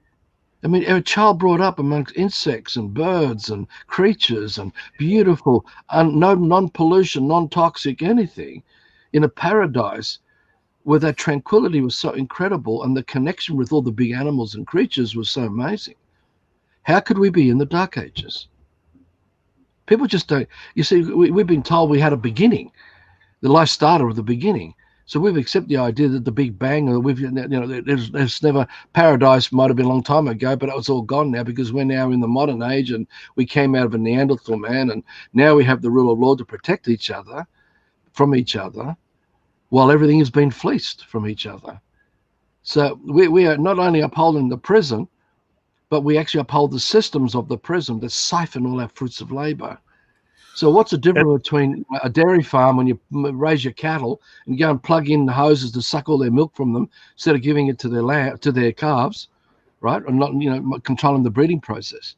I mean, a child brought up amongst insects and birds and creatures and beautiful, no non-pollution, non-toxic anything, in a paradise where that tranquility was so incredible and the connection with all the big animals and creatures was so amazing. How could we be in the dark ages? People just don't. You see, we've been told we had a beginning. The life started with the beginning. So we've accepted the idea that the Big Bang, or there's never, paradise might have been a long time ago, but it's all gone now because we're now in the modern age and we came out of a Neanderthal man, and now we have the rule of law to protect each other from each other while everything has been fleeced from each other. So we are not only upholding the present, but we actually uphold the systems of the present that siphon all our fruits of labor. So what's the difference between a dairy farm when you raise your cattle and you go and plug in the hoses to suck all their milk from them instead of giving it to their calves, right? And not controlling the breeding process.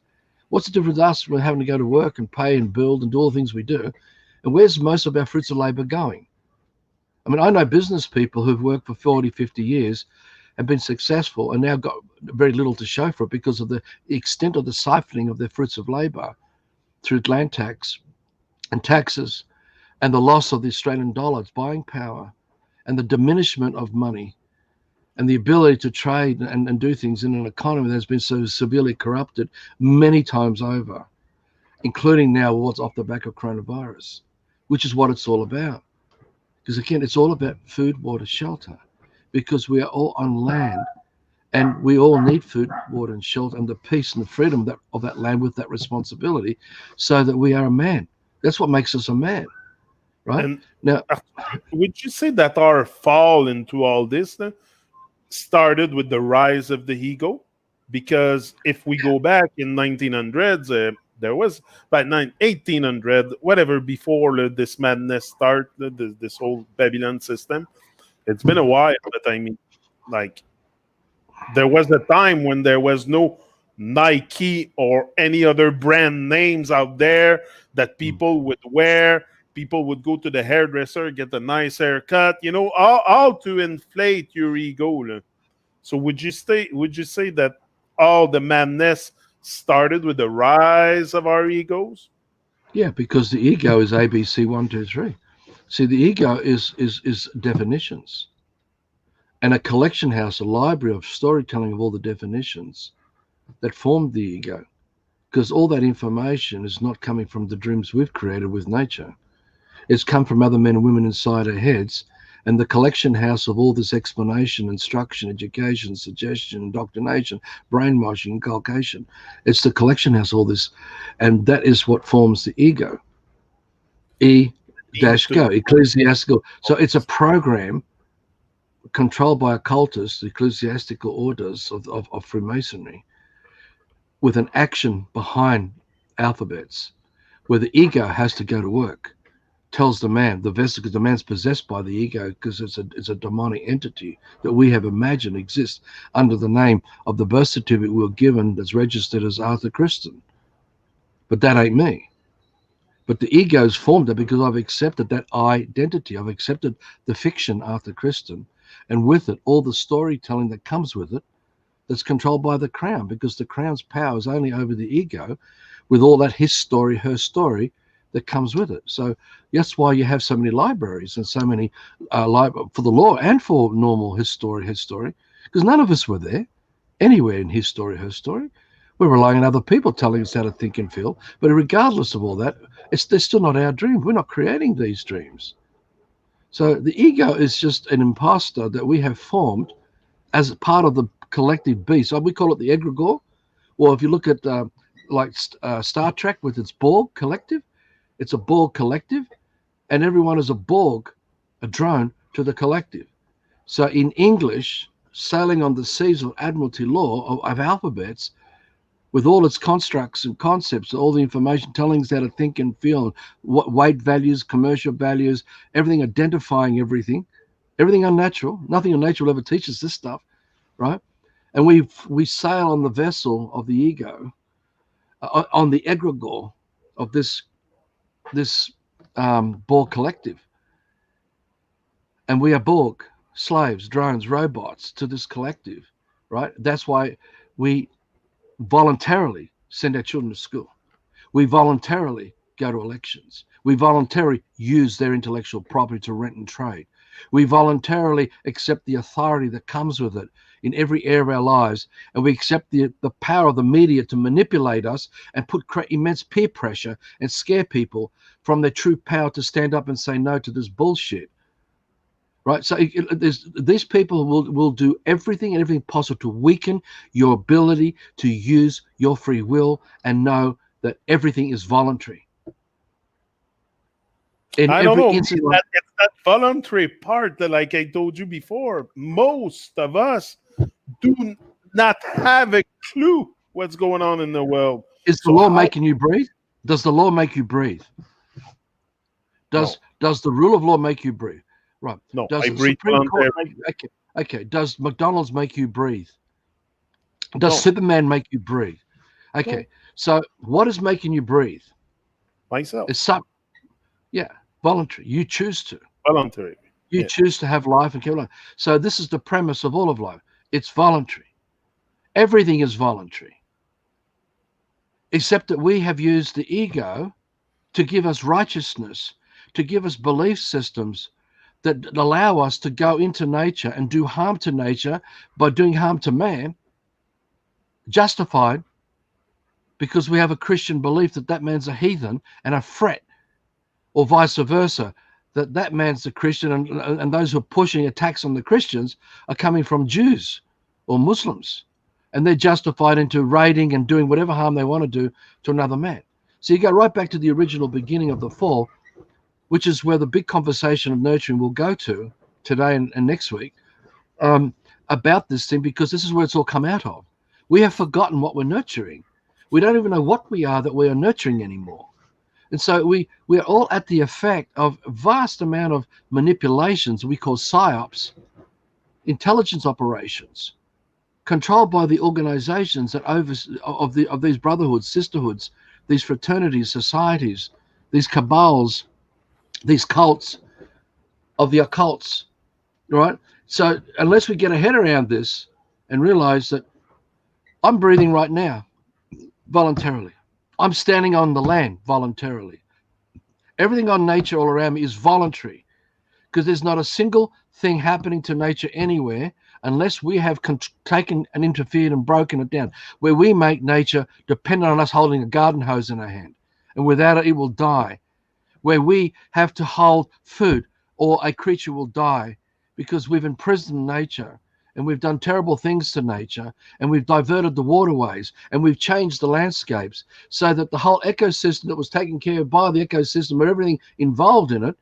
What's the difference with us with having to go to work and pay and build and do all the things we do? And where's most of our fruits of labor going? I mean, I know business people who've worked for 40, 50 years and been successful and now got very little to show for it because of the extent of the siphoning of their fruits of labor through land tax and taxes, and the loss of the Australian dollar, its buying power, and the diminishment of money, and the ability to trade and do things in an economy that has been so severely corrupted many times over, including now what's off the back of coronavirus, which is what it's all about. Because again, it's all about food, water, shelter, because we are all on land and we all need food, water, and shelter, and the peace and the freedom of that land with that responsibility, so that we are a man. That's what makes us a man, right? And now, would you say that our fall into all this started with the rise of the ego? Because if we go back in 1900s, there was by 1800, whatever, before this madness started, this whole Babylon system. It's been a while, but I mean, like, there was a time when there was no Nike or any other brand names out there that people would wear. People would go to the hairdresser, get a nice haircut, all to inflate your ego. So would you say that all the madness started with the rise of our egos? Yeah, because the ego is ABC 1, 2, 3. See, the ego is definitions, and a collection house, a library of storytelling of all the definitions that formed the ego, because all that information is not coming from the dreams we've created with nature. It's come from other men and women inside our heads, and the collection house of all this explanation, instruction, education, suggestion, indoctrination, brainwashing, inculcation. It's the collection house of all this, and that is what forms the ego. E-go, ecclesiastical. So it's a program controlled by occultists, the ecclesiastical orders of Freemasonry, with an action behind alphabets, where the ego has to go to work, tells the man, the vessel, because the man's possessed by the ego, because it's a demonic entity that we have imagined exists under the name of the birth certificate we were given that's registered as Arthur Cristian. But that ain't me. But the ego's formed it because I've accepted that identity. I've accepted the fiction Arthur Cristian, and with it, all the storytelling that comes with it, that's controlled by the crown, because the crown's power is only over the ego, with all that his story, her story that comes with it. So that's why you have so many libraries and so many for the law and for normal his story, because none of us were there anywhere in his story, her story. We're relying on other people telling us how to think and feel. But regardless of all that, they're still not our dreams. We're not creating these dreams. So the ego is just an imposter that we have formed as part of the collective beast. So we call it the egregore. Or if you look at Star Trek with its Borg collective, it's a Borg collective, and everyone is a Borg, a drone to the collective. So in English, sailing on the seas of Admiralty law of alphabets, with all its constructs and concepts, all the information telling us how to think and feel, what weight values, commercial values, everything, identifying everything unnatural. Nothing unnatural ever teaches this stuff, right? And we sail on the vessel of the ego, on the egregore of this Borg collective, and we are Borg slaves, drones, robots to this collective, right? That's why we voluntarily send our children to school. We voluntarily go to elections. We voluntarily use their intellectual property to rent and trade. We voluntarily accept the authority that comes with it in every area of our lives, and we accept the power of the media to manipulate us and put immense peer pressure and scare people from their true power to stand up and say no to this bullshit. Right, so these people will do everything and everything possible to weaken your ability to use your free will and know that everything is voluntary. I don't know. It's that voluntary part that, like I told you before, most of us do not have a clue what's going on in the world. Is the law making you breathe? Does the law make you breathe? Does the rule of law make you breathe? Right. No, does I breathe voluntarily. Okay. Does McDonald's make you breathe? Does Superman make you breathe? Okay. No. So what is making you breathe? Myself. It's voluntary. You choose to. Voluntary. You choose to have life and keep life. So this is the premise of all of life. It's voluntary. Everything is voluntary. Except that we have used the ego to give us righteousness, to give us belief systems that allow us to go into nature and do harm to nature by doing harm to man, justified because we have a Christian belief that man's a heathen and a threat, or vice versa, that man's a Christian, and those who are pushing attacks on the Christians are coming from Jews or Muslims, and they're justified into raiding and doing whatever harm they want to do to another man. So you go right back to the original beginning of the fall, which is where the big conversation of nurturing will go to today and next week, about this thing, because this is where it's all come out of. We have forgotten what we're nurturing. We don't even know what we are that we are nurturing anymore. And so we're all at the effect of a vast amount of manipulations we call psyops, intelligence operations, controlled by the organizations that of these brotherhoods, sisterhoods, these fraternities, societies, these cabals, these cults of the occults, right? So unless we get our head around this and realize that I'm breathing right now voluntarily, I'm standing on the land voluntarily, everything on nature all around me is voluntary, because there's not a single thing happening to nature anywhere unless we have taken and interfered and broken it down, where we make nature dependent on us holding a garden hose in our hand, and without it, it will die. Where we have to hold food or a creature will die because we've imprisoned nature and we've done terrible things to nature and we've diverted the waterways and we've changed the landscapes so that the whole ecosystem that was taken care of by the ecosystem, or everything involved in it,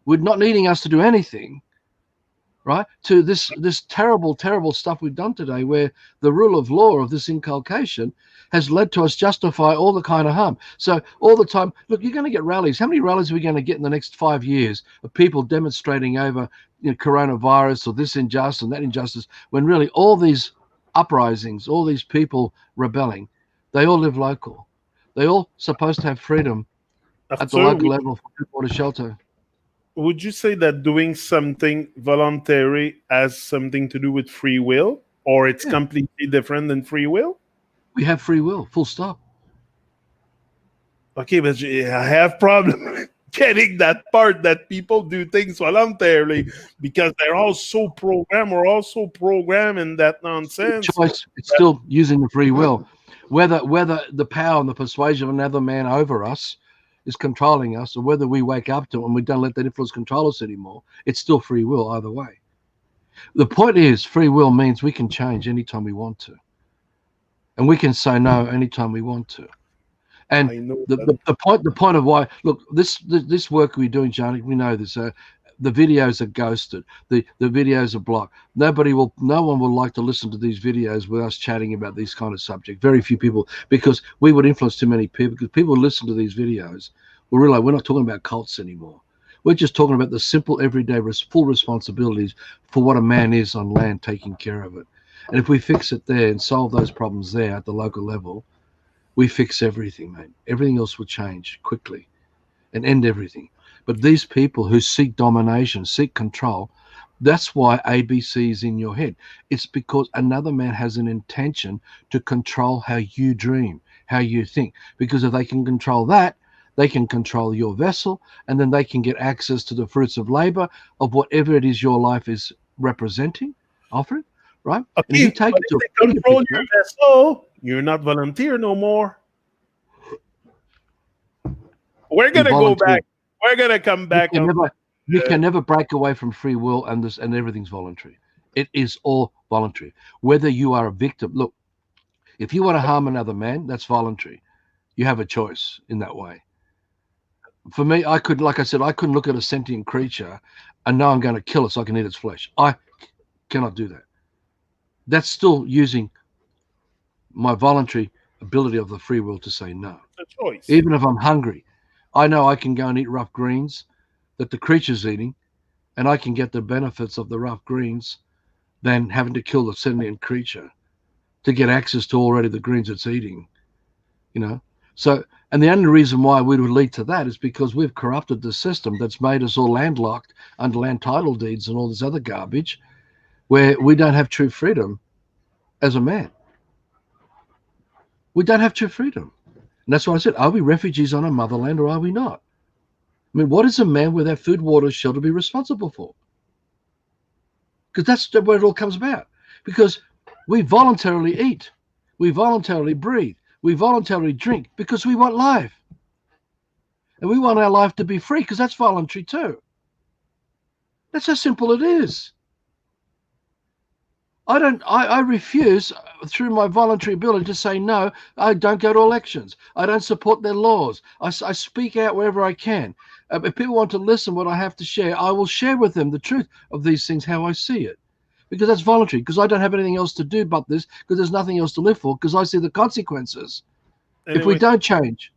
with not needing us to do anything, right, to this terrible, terrible stuff we've done today, where the rule of law of this inculcation has led to us justify all the kind of harm. So all the time, look, you're going to get rallies. How many rallies are we going to get in the next 5 years of people demonstrating over, coronavirus or this injustice and that injustice, when really all these uprisings, all these people rebelling, they all live local. They all supposed to have freedom at the local level for food, water, shelter. Would you say that doing something voluntary has something to do with free will, or it's completely different than free will? We have free will, full stop. Okay, but I have problem getting that part that people do things voluntarily because they're all so programmed. We're all so programmed in that nonsense. Choice. It's still using the free will. Whether the power and the persuasion of another man over us is controlling us, or whether we wake up to it and we don't let that influence control us anymore, it's still free will either way. The point is, free will means we can change anytime we want to. and we can say no anytime we want to. And I know the, that. the point of why, look, this work we're doing, Johnny, we know this. The videos are ghosted. The videos are blocked. No one will like to listen to these videos with us chatting about these kind of subjects. Very few people, because we would influence too many people. Because people listen to these videos will realize we're not talking about cults anymore. We're just talking about the simple, everyday, full responsibilities for what a man is on land, taking care of it. And if we fix it there and solve those problems there at the local level, we fix everything, mate. Everything else will change quickly and end everything. But these people who seek domination, seek control, that's why ABC is in your head. It's because another man has an intention to control how you dream, how you think. Because if they can control that, they can control your vessel, and then they can get access to the fruits of labor of whatever it is your life is representing, offering, right? And if Okay, you take but it if to a they bigger control picture, your vessel, you're not volunteer no more. We're you gonna go volunteer. back. We're gonna come You back can on. never you can never break away from free will, and everything's voluntary. It is all voluntary. Whether you are a victim, look, if you want to harm another man, that's voluntary. You have a choice in that way. For me, I could, like I said, I couldn't look at a sentient creature and know I'm going to kill it so I can eat its flesh. I cannot do that. That's still using my voluntary ability of the free will to say no. It's a choice. Even if I'm hungry, I know I can go and eat rough greens that the creature's eating, and I can get the benefits of the rough greens than having to kill the sentient creature to get access to already the greens it's eating, you know. So, and the only reason why we would lead to that is because we've corrupted the system that's made us all landlocked under land title deeds and all this other garbage, where we don't have true freedom as a man. We don't have true freedom. And that's why I said, are we refugees on a motherland or are we not? I mean, what is a man without food, water, shelter be responsible for? Because that's where it all comes about. Because we voluntarily eat, we voluntarily breathe, we voluntarily drink because we want life. And we want our life to be free because that's voluntary too. That's how simple it is. I refuse through my voluntary ability to say no. I don't go to elections. I don't support their laws. I speak out wherever I can. If people want to listen what I have to share, I will share with them the truth of these things, how I see it. Because that's voluntary, because I don't have anything else to do but this, because there's nothing else to live for, because I see the consequences. If we Anyway, don't change,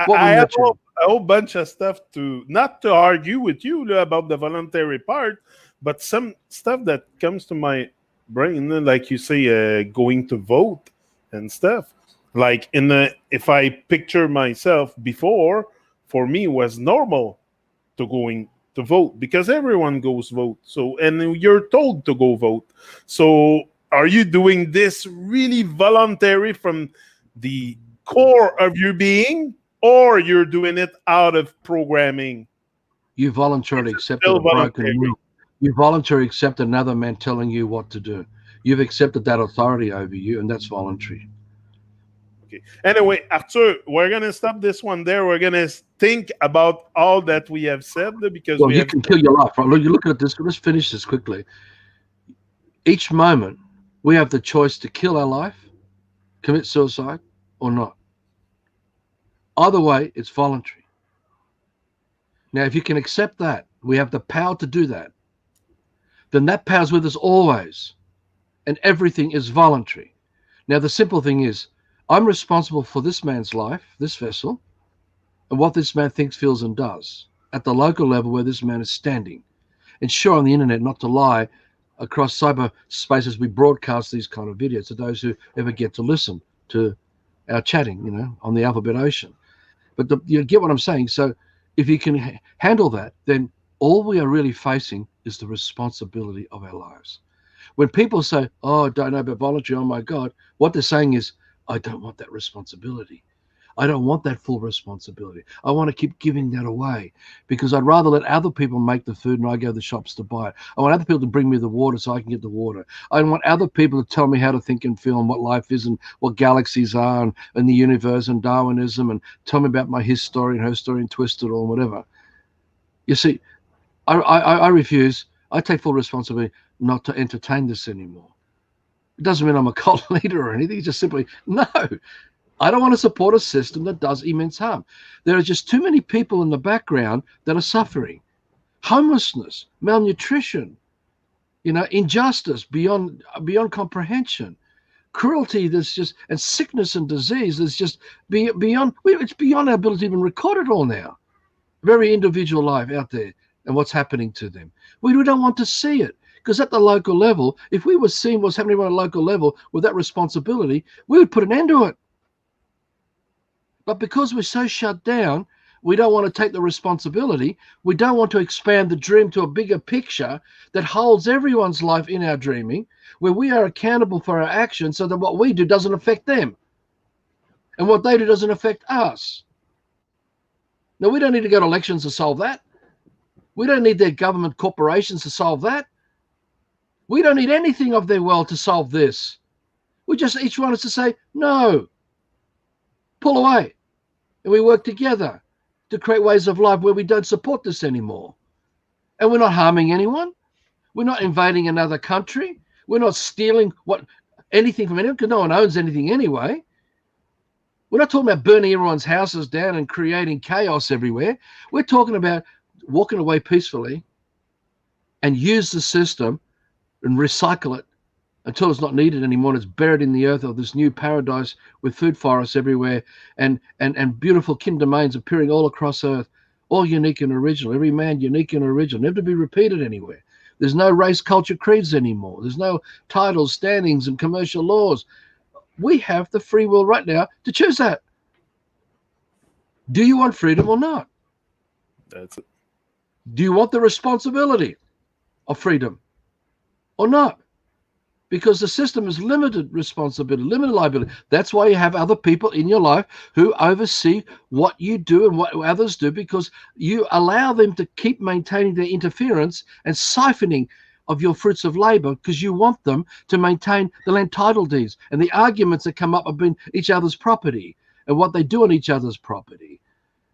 what I will have not change? a whole bunch of stuff to not to argue with you about the voluntary part, but some stuff that comes to my brain, like you say, going to vote and stuff. Like if I picture myself before, for me was normal to going to vote because everyone goes vote. So and you're told to go vote. So are you doing this really voluntary from the core of your being, or you're doing it out of programming? You voluntarily It's accepted still a broken voluntary. will. You voluntarily accept another man telling you what to do. You've accepted that authority over you, and that's voluntary. Okay. Anyway, Arthur, we're gonna stop this one there. We're gonna think about all that we have said because Well, we you have. can kill your life, right? Look, you look at this. Let's finish this quickly. Each moment, we have the choice to kill our life, commit suicide, or not. Either way, it's voluntary. Now, if you can accept that, we have the power to do that, then that power's with us always, and everything is voluntary. Now, the simple thing is, I'm responsible for this man's life, this vessel, and what this man thinks, feels, and does at the local level where this man is standing. And sure, on the internet, not to lie, across cyberspaces, we broadcast these kind of videos to those who ever get to listen to our chatting, on the alphabet ocean. But you get what I'm saying? So if you can handle that, then all we are really facing is the responsibility of our lives. When people say, oh, I don't know about voluntary, oh my God, what they're saying is, I don't want that responsibility. I don't want that full responsibility. I want to keep giving that away because I'd rather let other people make the food and I go to the shops to buy it. I want other people to bring me the water so I can get the water. I want other people to tell me how to think and feel and what life is and what galaxies are and the universe and Darwinism and tell me about his story and her story and twist it or whatever. You see, I refuse. I take full responsibility not to entertain this anymore. It doesn't mean I'm a cult leader or anything. It's just simply, no, I don't want to support a system that does immense harm. There are just too many people in the background that are suffering. Homelessness, malnutrition, injustice beyond comprehension, cruelty that's just, and sickness and disease that's just beyond, it's beyond our ability to even record it all now. Very individual life out there and what's happening to them. We don't want to see it, because at the local level, if we were seeing what's happening on a local level with that responsibility, we would put an end to it. But because we're so shut down, we don't want to take the responsibility. We don't want to expand the dream to a bigger picture that holds everyone's life in our dreaming, where we are accountable for our actions so that what we do doesn't affect them and what they do doesn't affect us. Now, we don't need to go to elections to solve that. We don't need their government corporations to solve that. We don't need anything of their world to solve this. We just, each one has to say, no, pull away. And we work together to create ways of life where we don't support this anymore. And we're not harming anyone. We're not invading another country. We're not stealing anything from anyone, because no one owns anything anyway. We're not talking about burning everyone's houses down and creating chaos everywhere. We're talking about walking away peacefully and use the system and recycle it until it's not needed anymore, and it's buried in the earth of this new paradise with food forests everywhere and beautiful kin domains appearing all across earth, all unique and original, every man unique and original, never to be repeated anywhere. There's no race, culture, creeds anymore. There's no titles, standings, and commercial laws. We have the free will right now to choose that. Do you want freedom or not? That's it. Do you want the responsibility of freedom or not? Because the system is limited responsibility, limited liability. That's why you have other people in your life who oversee what you do and what others do, because you allow them to keep maintaining their interference and siphoning of your fruits of labor, because you want them to maintain the land title deeds and the arguments that come up about each other's property and what they do on each other's property.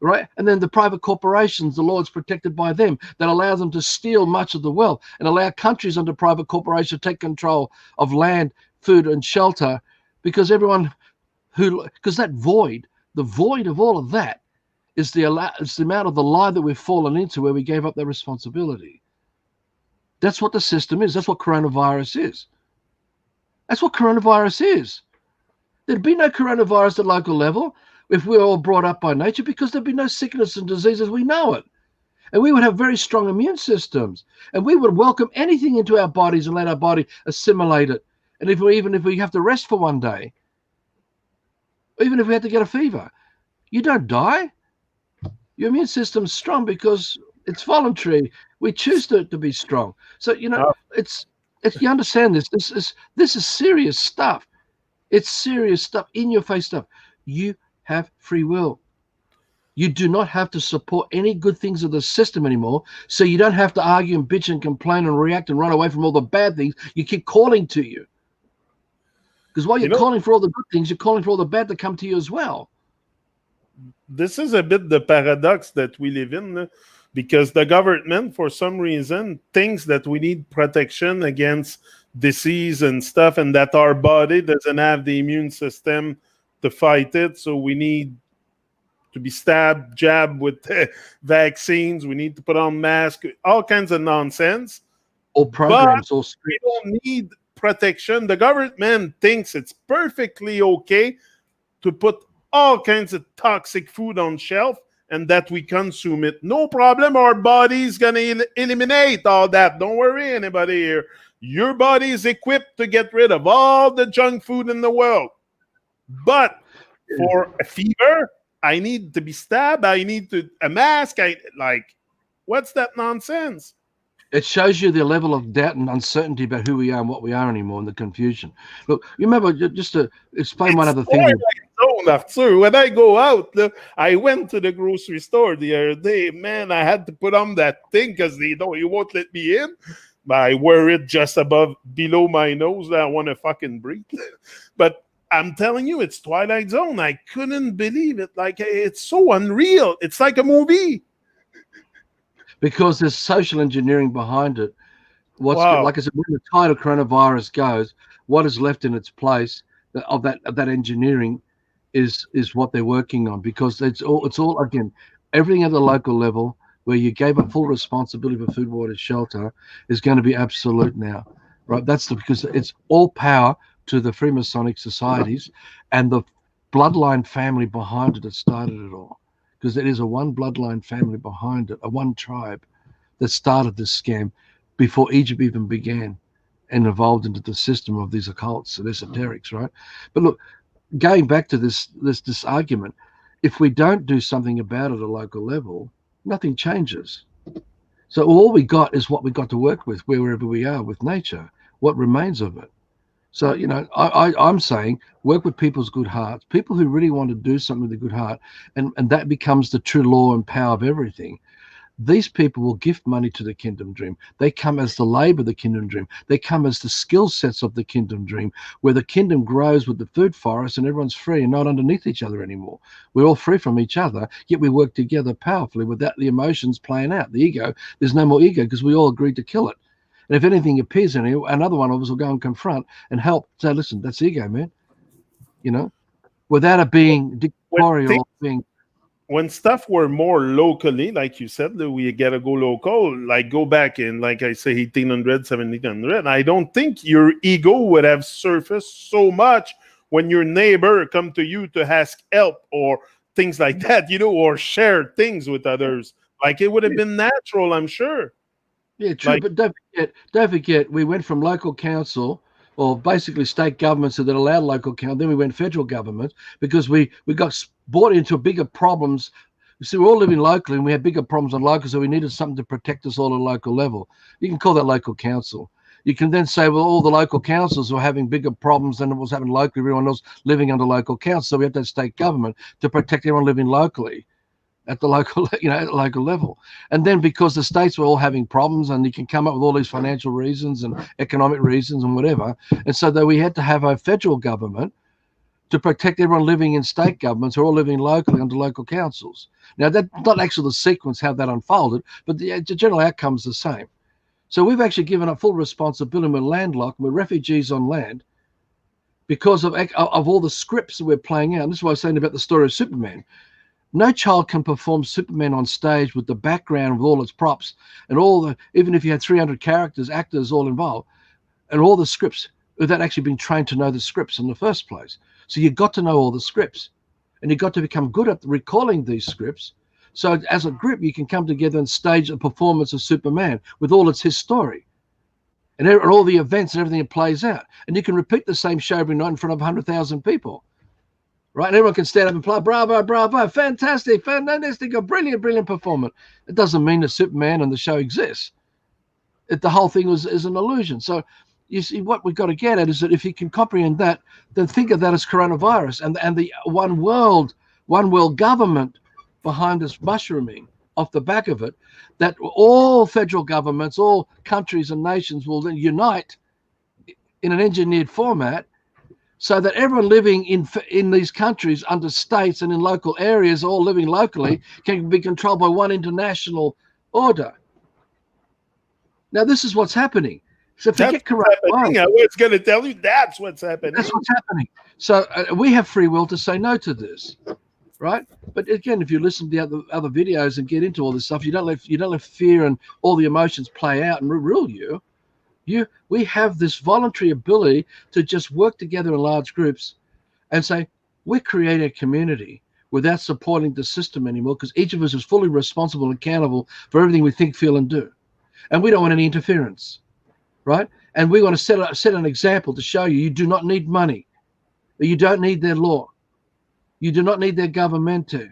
Right? And then the private corporations, the law is protected by them, that allow them to steal much of the wealth and allow countries under private corporations to take control of land, food, and shelter, because that void, the void of all of that is the amount of the lie that we've fallen into, where we gave up that responsibility. That's what the system is. That's what coronavirus is. That's what coronavirus is. There'd be no coronavirus at local level if we were all brought up by nature, because there'd be no sickness and disease as we know it. And we would have very strong immune systems, and we would welcome anything into our bodies and let our body assimilate it. And even if we have to rest for one day, even if we had to get a fever, you don't die. Your immune system's strong because it's voluntary. We choose to be strong. So, it's you understand this. This is serious stuff. It's serious stuff, in your face stuff. You have free will. You do not have to support any good things of the system anymore, so you don't have to argue and bitch and complain and react and run away from all the bad things you keep calling to you. Because while you're calling for all the good things, you're calling for all the bad to come to you as well. This is a bit the paradox that we live in, because the government, for some reason, thinks that we need protection against disease and stuff, and that our body doesn't have the immune system to fight it, so we need to be jabbed with vaccines, we need to put on masks, all kinds of nonsense. Or programs, but or we don't need protection. The government thinks it's perfectly okay to put all kinds of toxic food on shelf and that we consume it. No problem, our body's going to eliminate all that. Don't worry, anybody here. Your body is equipped to get rid of all the junk food in the world. But for a fever, I need to be stabbed. I need a mask. What's that nonsense? It shows you the level of doubt and uncertainty about who we are and what we are anymore, and the confusion. Look, you remember, just to explain one other thing. Arthur, when I go out, I went to the grocery store the other day. Man, I had to put on that thing because you won't let me in. I wear it just below my nose that I want to fucking breathe. But I'm telling you, it's Twilight Zone. I couldn't believe it. It's so unreal. It's like a movie. Because there's social engineering behind it. Like I said, when the tide of coronavirus goes, what is left in its place of that engineering is what they're working on, because it's all again, everything at the local level where you gave up full responsibility for food, water, shelter is going to be absolute now, right? Because it's all power to the Freemasonic societies and the bloodline family behind it that started it all, because it is a one bloodline family behind it, a one tribe that started this scam before Egypt even began and evolved into the system of these occults and esoterics, right? But look, going back to this argument, if we don't do something about it at a local level, nothing changes. So all we got is what we got to work with wherever we are with nature, what remains of it. So, I'm saying work with people's good hearts, people who really want to do something with a good heart, and that becomes the true law and power of everything. These people will gift money to the kingdom dream. They come as the labor of the kingdom dream. They come as the skill sets of the kingdom dream, where the kingdom grows with the food forest and everyone's free and not underneath each other anymore. We're all free from each other, yet we work together powerfully without the emotions playing out. The ego, there's no more ego because we all agreed to kill it. And if anything appears in you, another one of us will go and confront and help. Say, listen, that's ego, man. Without it being dictatorial, being... When stuff were more locally, like you said, we gotta go local, like go back in, like I say, 1800, 1700. I don't think your ego would have surfaced so much when your neighbor come to you to ask help or things like that, or share things with others. Like it would have been natural, I'm sure. Yeah, true. But don't forget, we went from local council, or basically state governments that allowed local council. Then we went federal government because we got brought into bigger problems. You see, we're all living locally and we had bigger problems on local, so we needed something to protect us all at a local level. You can call that local council. You can then say, well, all the local councils were having bigger problems than it was happening locally. Everyone else living under local council. So we had that state government to protect everyone living locally at the local, at the local level. And then because the states were all having problems, and you can come up with all these financial reasons and economic reasons and whatever. And so that we had to have a federal government to protect everyone living in state governments who are all living locally under local councils. Now, that's not actually the sequence how that unfolded, but the general outcome is the same. So we've actually given up full responsibility. We're landlocked, we're refugees on land because of all the scripts that we're playing out. And this is what I was saying about the story of Superman. No child can perform Superman on stage with the background, with all its props and even if you had 300 characters, actors all involved, and all the scripts, without actually being trained to know the scripts in the first place. So you've got to know all the scripts, and you've got to become good at recalling these scripts. So as a group, you can come together and stage a performance of Superman with all his story and all the events and everything that plays out. And you can repeat the same show every night in front of 100,000 people. Right, and everyone can stand up and play, bravo, bravo, fantastic, a brilliant performance. It doesn't mean that Superman and the show exists. The whole thing is an illusion. So you see, what we've got to get at is that if you can comprehend that, then think of that as coronavirus and the one world government behind this mushrooming off the back of it, that all federal governments, all countries and nations will then unite in an engineered format, so that everyone living in these countries under states and in local areas, all living locally, can be controlled by one international order. Now, this is what's happening. So forget coronavirus. I was going to tell you that's what's happening. That's what's happening. So we have free will to say no to this, right? But again, if you listen to the other videos and get into all this stuff, you don't let fear and all the emotions play out and rule you. We have this voluntary ability to just work together in large groups and say, we're creating a community without supporting the system anymore, because each of us is fully responsible and accountable for everything we think, feel, and do. And we don't want any interference, right? And we want to set an example to show you do not need money. You don't need their law. You do not need their government to.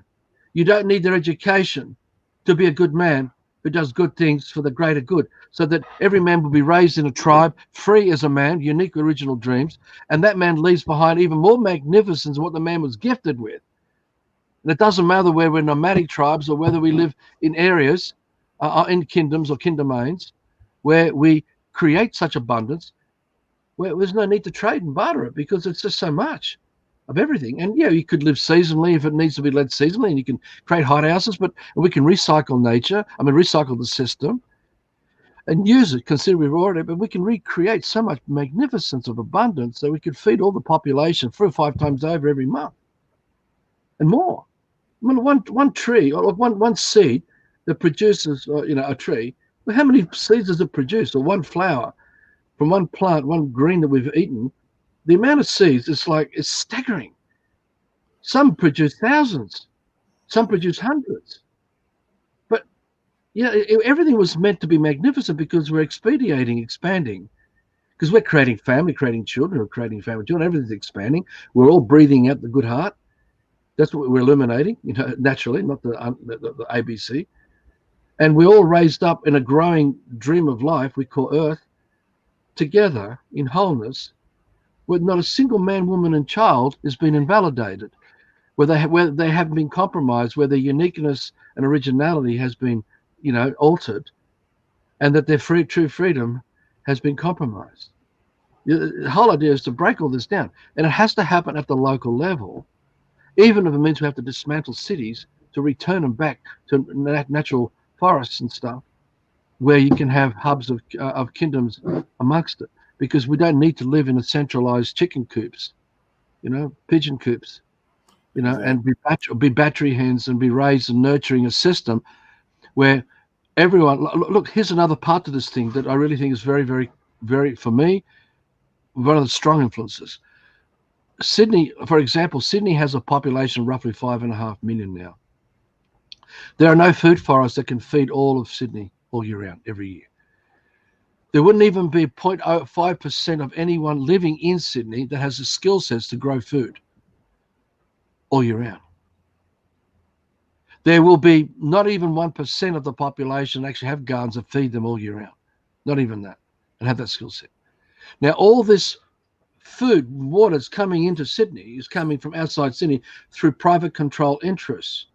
You don't need their education to be a good man who does good things for the greater good, so that every man will be raised in a tribe, free as a man, unique original dreams, and that man leaves behind even more magnificence than what the man was gifted with. And it doesn't matter whether we're nomadic tribes or whether we live in areas, in kingdoms or kingdomains, where we create such abundance, where there's no need to trade and barter it, because it's just so much of everything. And you could live seasonally if it needs to be led seasonally, and you can create hothouses, but we can recycle nature. Recycle the system. and use it, consider we've already, but we can recreate so much magnificence of abundance that we could feed all the population 4 or 5 times over every month and more. I mean, one tree or one seed that produces, a tree, well, how many seeds does it produce? Or one flower from one plant, one green that we've eaten, the amount of seeds is it's staggering. Some produce thousands, some produce hundreds. But everything was meant to be magnificent because we're expanding, because we're creating family, creating children, everything's expanding. We're all breathing out the good heart. That's what we're illuminating, naturally, not the ABC. And we're all raised up in a growing dream of life we call Earth, together in wholeness, where not a single man, woman, and child has been invalidated, where they haven't been compromised, where their uniqueness and originality has been, altered, and that their true freedom has been compromised. The whole idea is to break all this down, and it has to happen at the local level, even if it means we have to dismantle cities to return them back to natural forests and stuff, where you can have hubs of kingdoms amongst it, because we don't need to live in a centralized chicken coops, pigeon coops, exactly. And be battery hens and be raised and nurturing a system where everyone, look, here's another part to this thing that I really think is very, very, very, for me, one of the strong influences. Sydney, for example, Sydney has a population of roughly 5.5 million now. There are no food forests that can feed all of Sydney all year round, every year. There wouldn't even be 0.05% of anyone living in Sydney that has the skill sets to grow food all year round. There will be not even 1% of the population actually have gardens that feed them all year round. Not even that, and have that skill set. Now, all this food, water is coming into Sydney, is coming from outside Sydney through private control interests,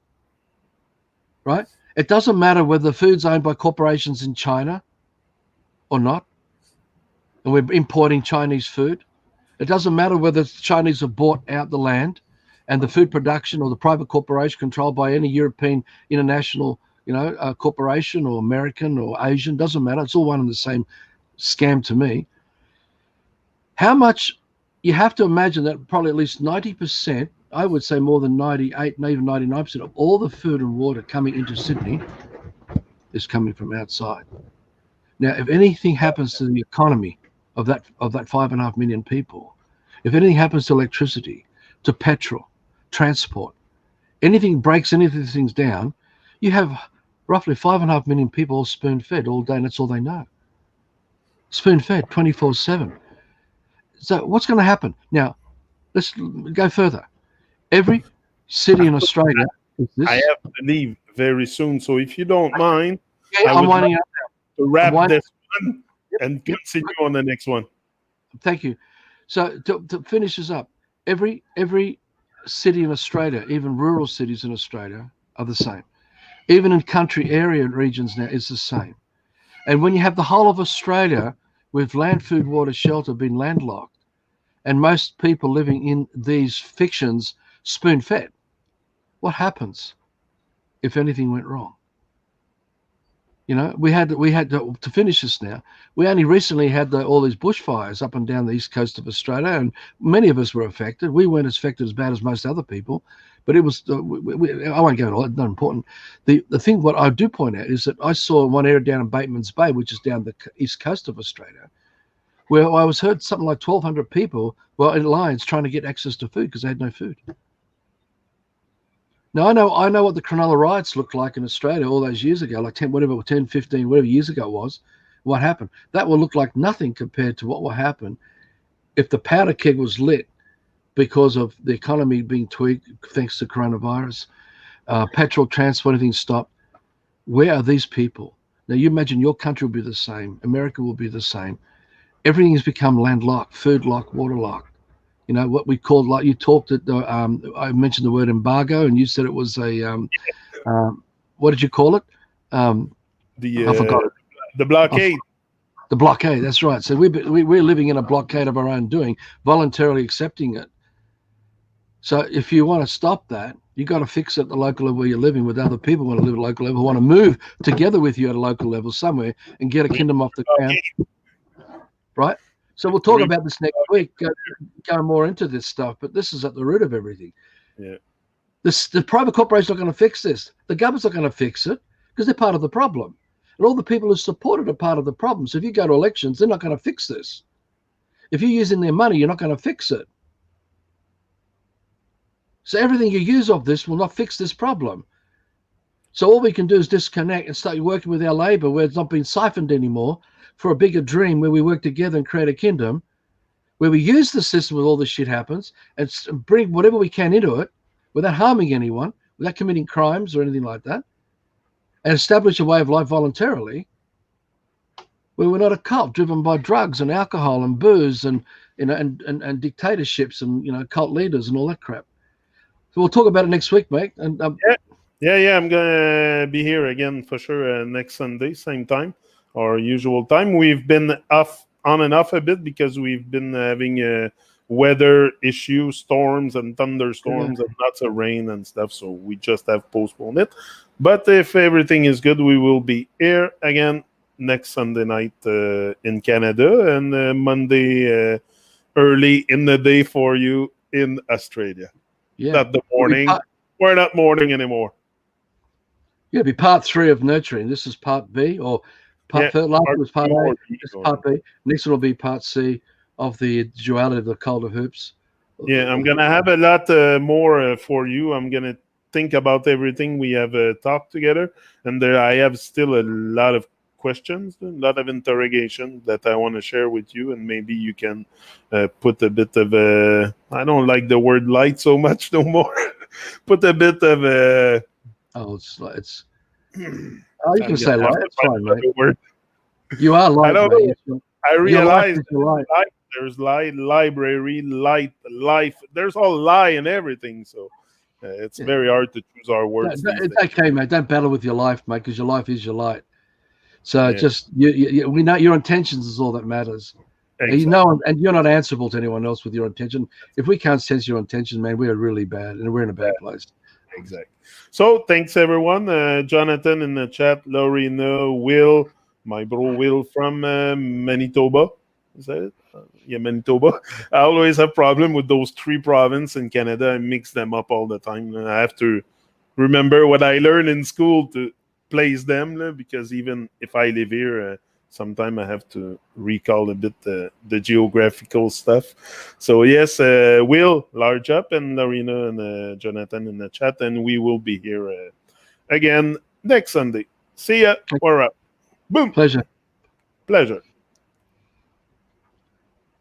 right? It doesn't matter whether the food's owned by corporations in China or not, and we're importing Chinese food. It doesn't matter whether the Chinese have bought out the land and the food production or the private corporation controlled by any European international, corporation or American or Asian, doesn't matter. It's all one and the same scam to me. How much, you have to imagine that probably at least 90%, I would say more than 98, even 99% of all the food and water coming into Sydney is coming from outside. Now, if anything happens to the economy of that 5.5 million people, if anything happens to electricity, to petrol, transport, anything breaks any of these things down, you have roughly 5.5 million people spoon-fed all day, and that's all they know. Spoon-fed 24/7. So what's going to happen? Now, let's go further. Every city in Australia is this. I have to leave very soon, so if you don't mind, I'm winding up now. To wrap this one and continue on the next one. Thank you. So to finish this up, every city in Australia, even rural cities in Australia, are the same. Even in country area regions now, it's the same. And when you have the whole of Australia with land, food, water, shelter being landlocked, and most people living in these fictions spoon-fed, what happens if anything went wrong? We had to finish this now. We only recently had all these bushfires up and down the east coast of Australia, and many of us were affected. We weren't affected as bad as most other people, but it was. I won't go into all. It's not important. The thing, what I do point out, is that I saw one area down in Bateman's Bay, which is down the east coast of Australia, where I was heard something like 1,200 people were in lines trying to get access to food because they had no food. Now, I know what the Cronulla riots looked like in Australia all those years ago, like 10, 15, whatever years ago it was, what happened. That will look like nothing compared to what will happen if the powder keg was lit because of the economy being tweaked thanks to coronavirus, petrol transport, everything stopped. Where are these people? Now, you imagine your country will be the same. America will be the same. Everything has become landlocked, food locked, water locked. What we called, like you talked at I mentioned the word embargo, and you said it was a, what did you call it? I forgot it. The blockade. The blockade, that's right. So we're living in a blockade of our own doing, voluntarily accepting it. So if you want to stop that, You got to fix it at the local level where you're living with other people who want to live at a local level, who want to move together with you at a local level somewhere and get a kingdom off the ground. Right? So we'll talk about this next week, go more into this stuff, but this is at the root of everything. Yeah. The private corporation's not going to fix this. The government's not going to fix it because they're part of the problem. And all the people who support it are part of the problem. So if you go to elections, they're not going to fix this. If you're using their money, you're not going to fix it. So everything you use of this will not fix this problem. So all we can do is disconnect and start working with our labor where it's not being siphoned anymore for a bigger dream where we work together and create a kingdom, where we use the system where all this shit happens and bring whatever we can into it without harming anyone, without committing crimes or anything like that, and establish a way of life voluntarily where we're not a cult driven by drugs and alcohol and booze and and dictatorships and cult leaders and all that crap. So we'll talk about it next week, mate. And yeah, I'm gonna be here again for sure next Sunday, same time, our usual time. We've been on and off a bit because we've been having weather issues, storms and thunderstorms and lots of rain and stuff. So we just have postponed it. But if everything is good, we will be here again next Sunday night in Canada and Monday early in the day for you in Australia. Yeah. Not the morning. We're not morning anymore. Yeah, it'll be part 3 of nurturing. This is part B, or last was part A. This is part B. Next one will be part C of the duality of the cult of hoops. Yeah, I'm gonna have a lot more for you. I'm gonna think about everything we have talked together, and I have still a lot of questions, a lot of interrogation that I want to share with you, and maybe you can put a bit of I don't like the word light so much no more. Put a bit of you can say light. It's fine, mate. Word. You are light. I don't know. I realize light. There's light, library, light, life. There's all lie in everything. So it's very hard to choose our words. It's okay, mate. Don't battle with your life, mate, because your life is your light. So just we know your intentions is all that matters. Exactly. And you're not answerable to anyone else with your intention. If we can't sense your intention, man, we are really bad, and we're in a bad place. Exactly. So thanks everyone. Jonathan in the chat, Lorena, Will, my bro Will from Manitoba. Is that it? Yeah, Manitoba. I always have problem with those 3 provinces in Canada. I mix them up all the time. I have to remember what I learned in school to place them, because even if I live here, sometimes I have to recall a bit the geographical stuff. So yes, Will, large up, and Lorena and Jonathan in the chat, and we will be here again next Sunday. See ya. We're up. Boom. Pleasure.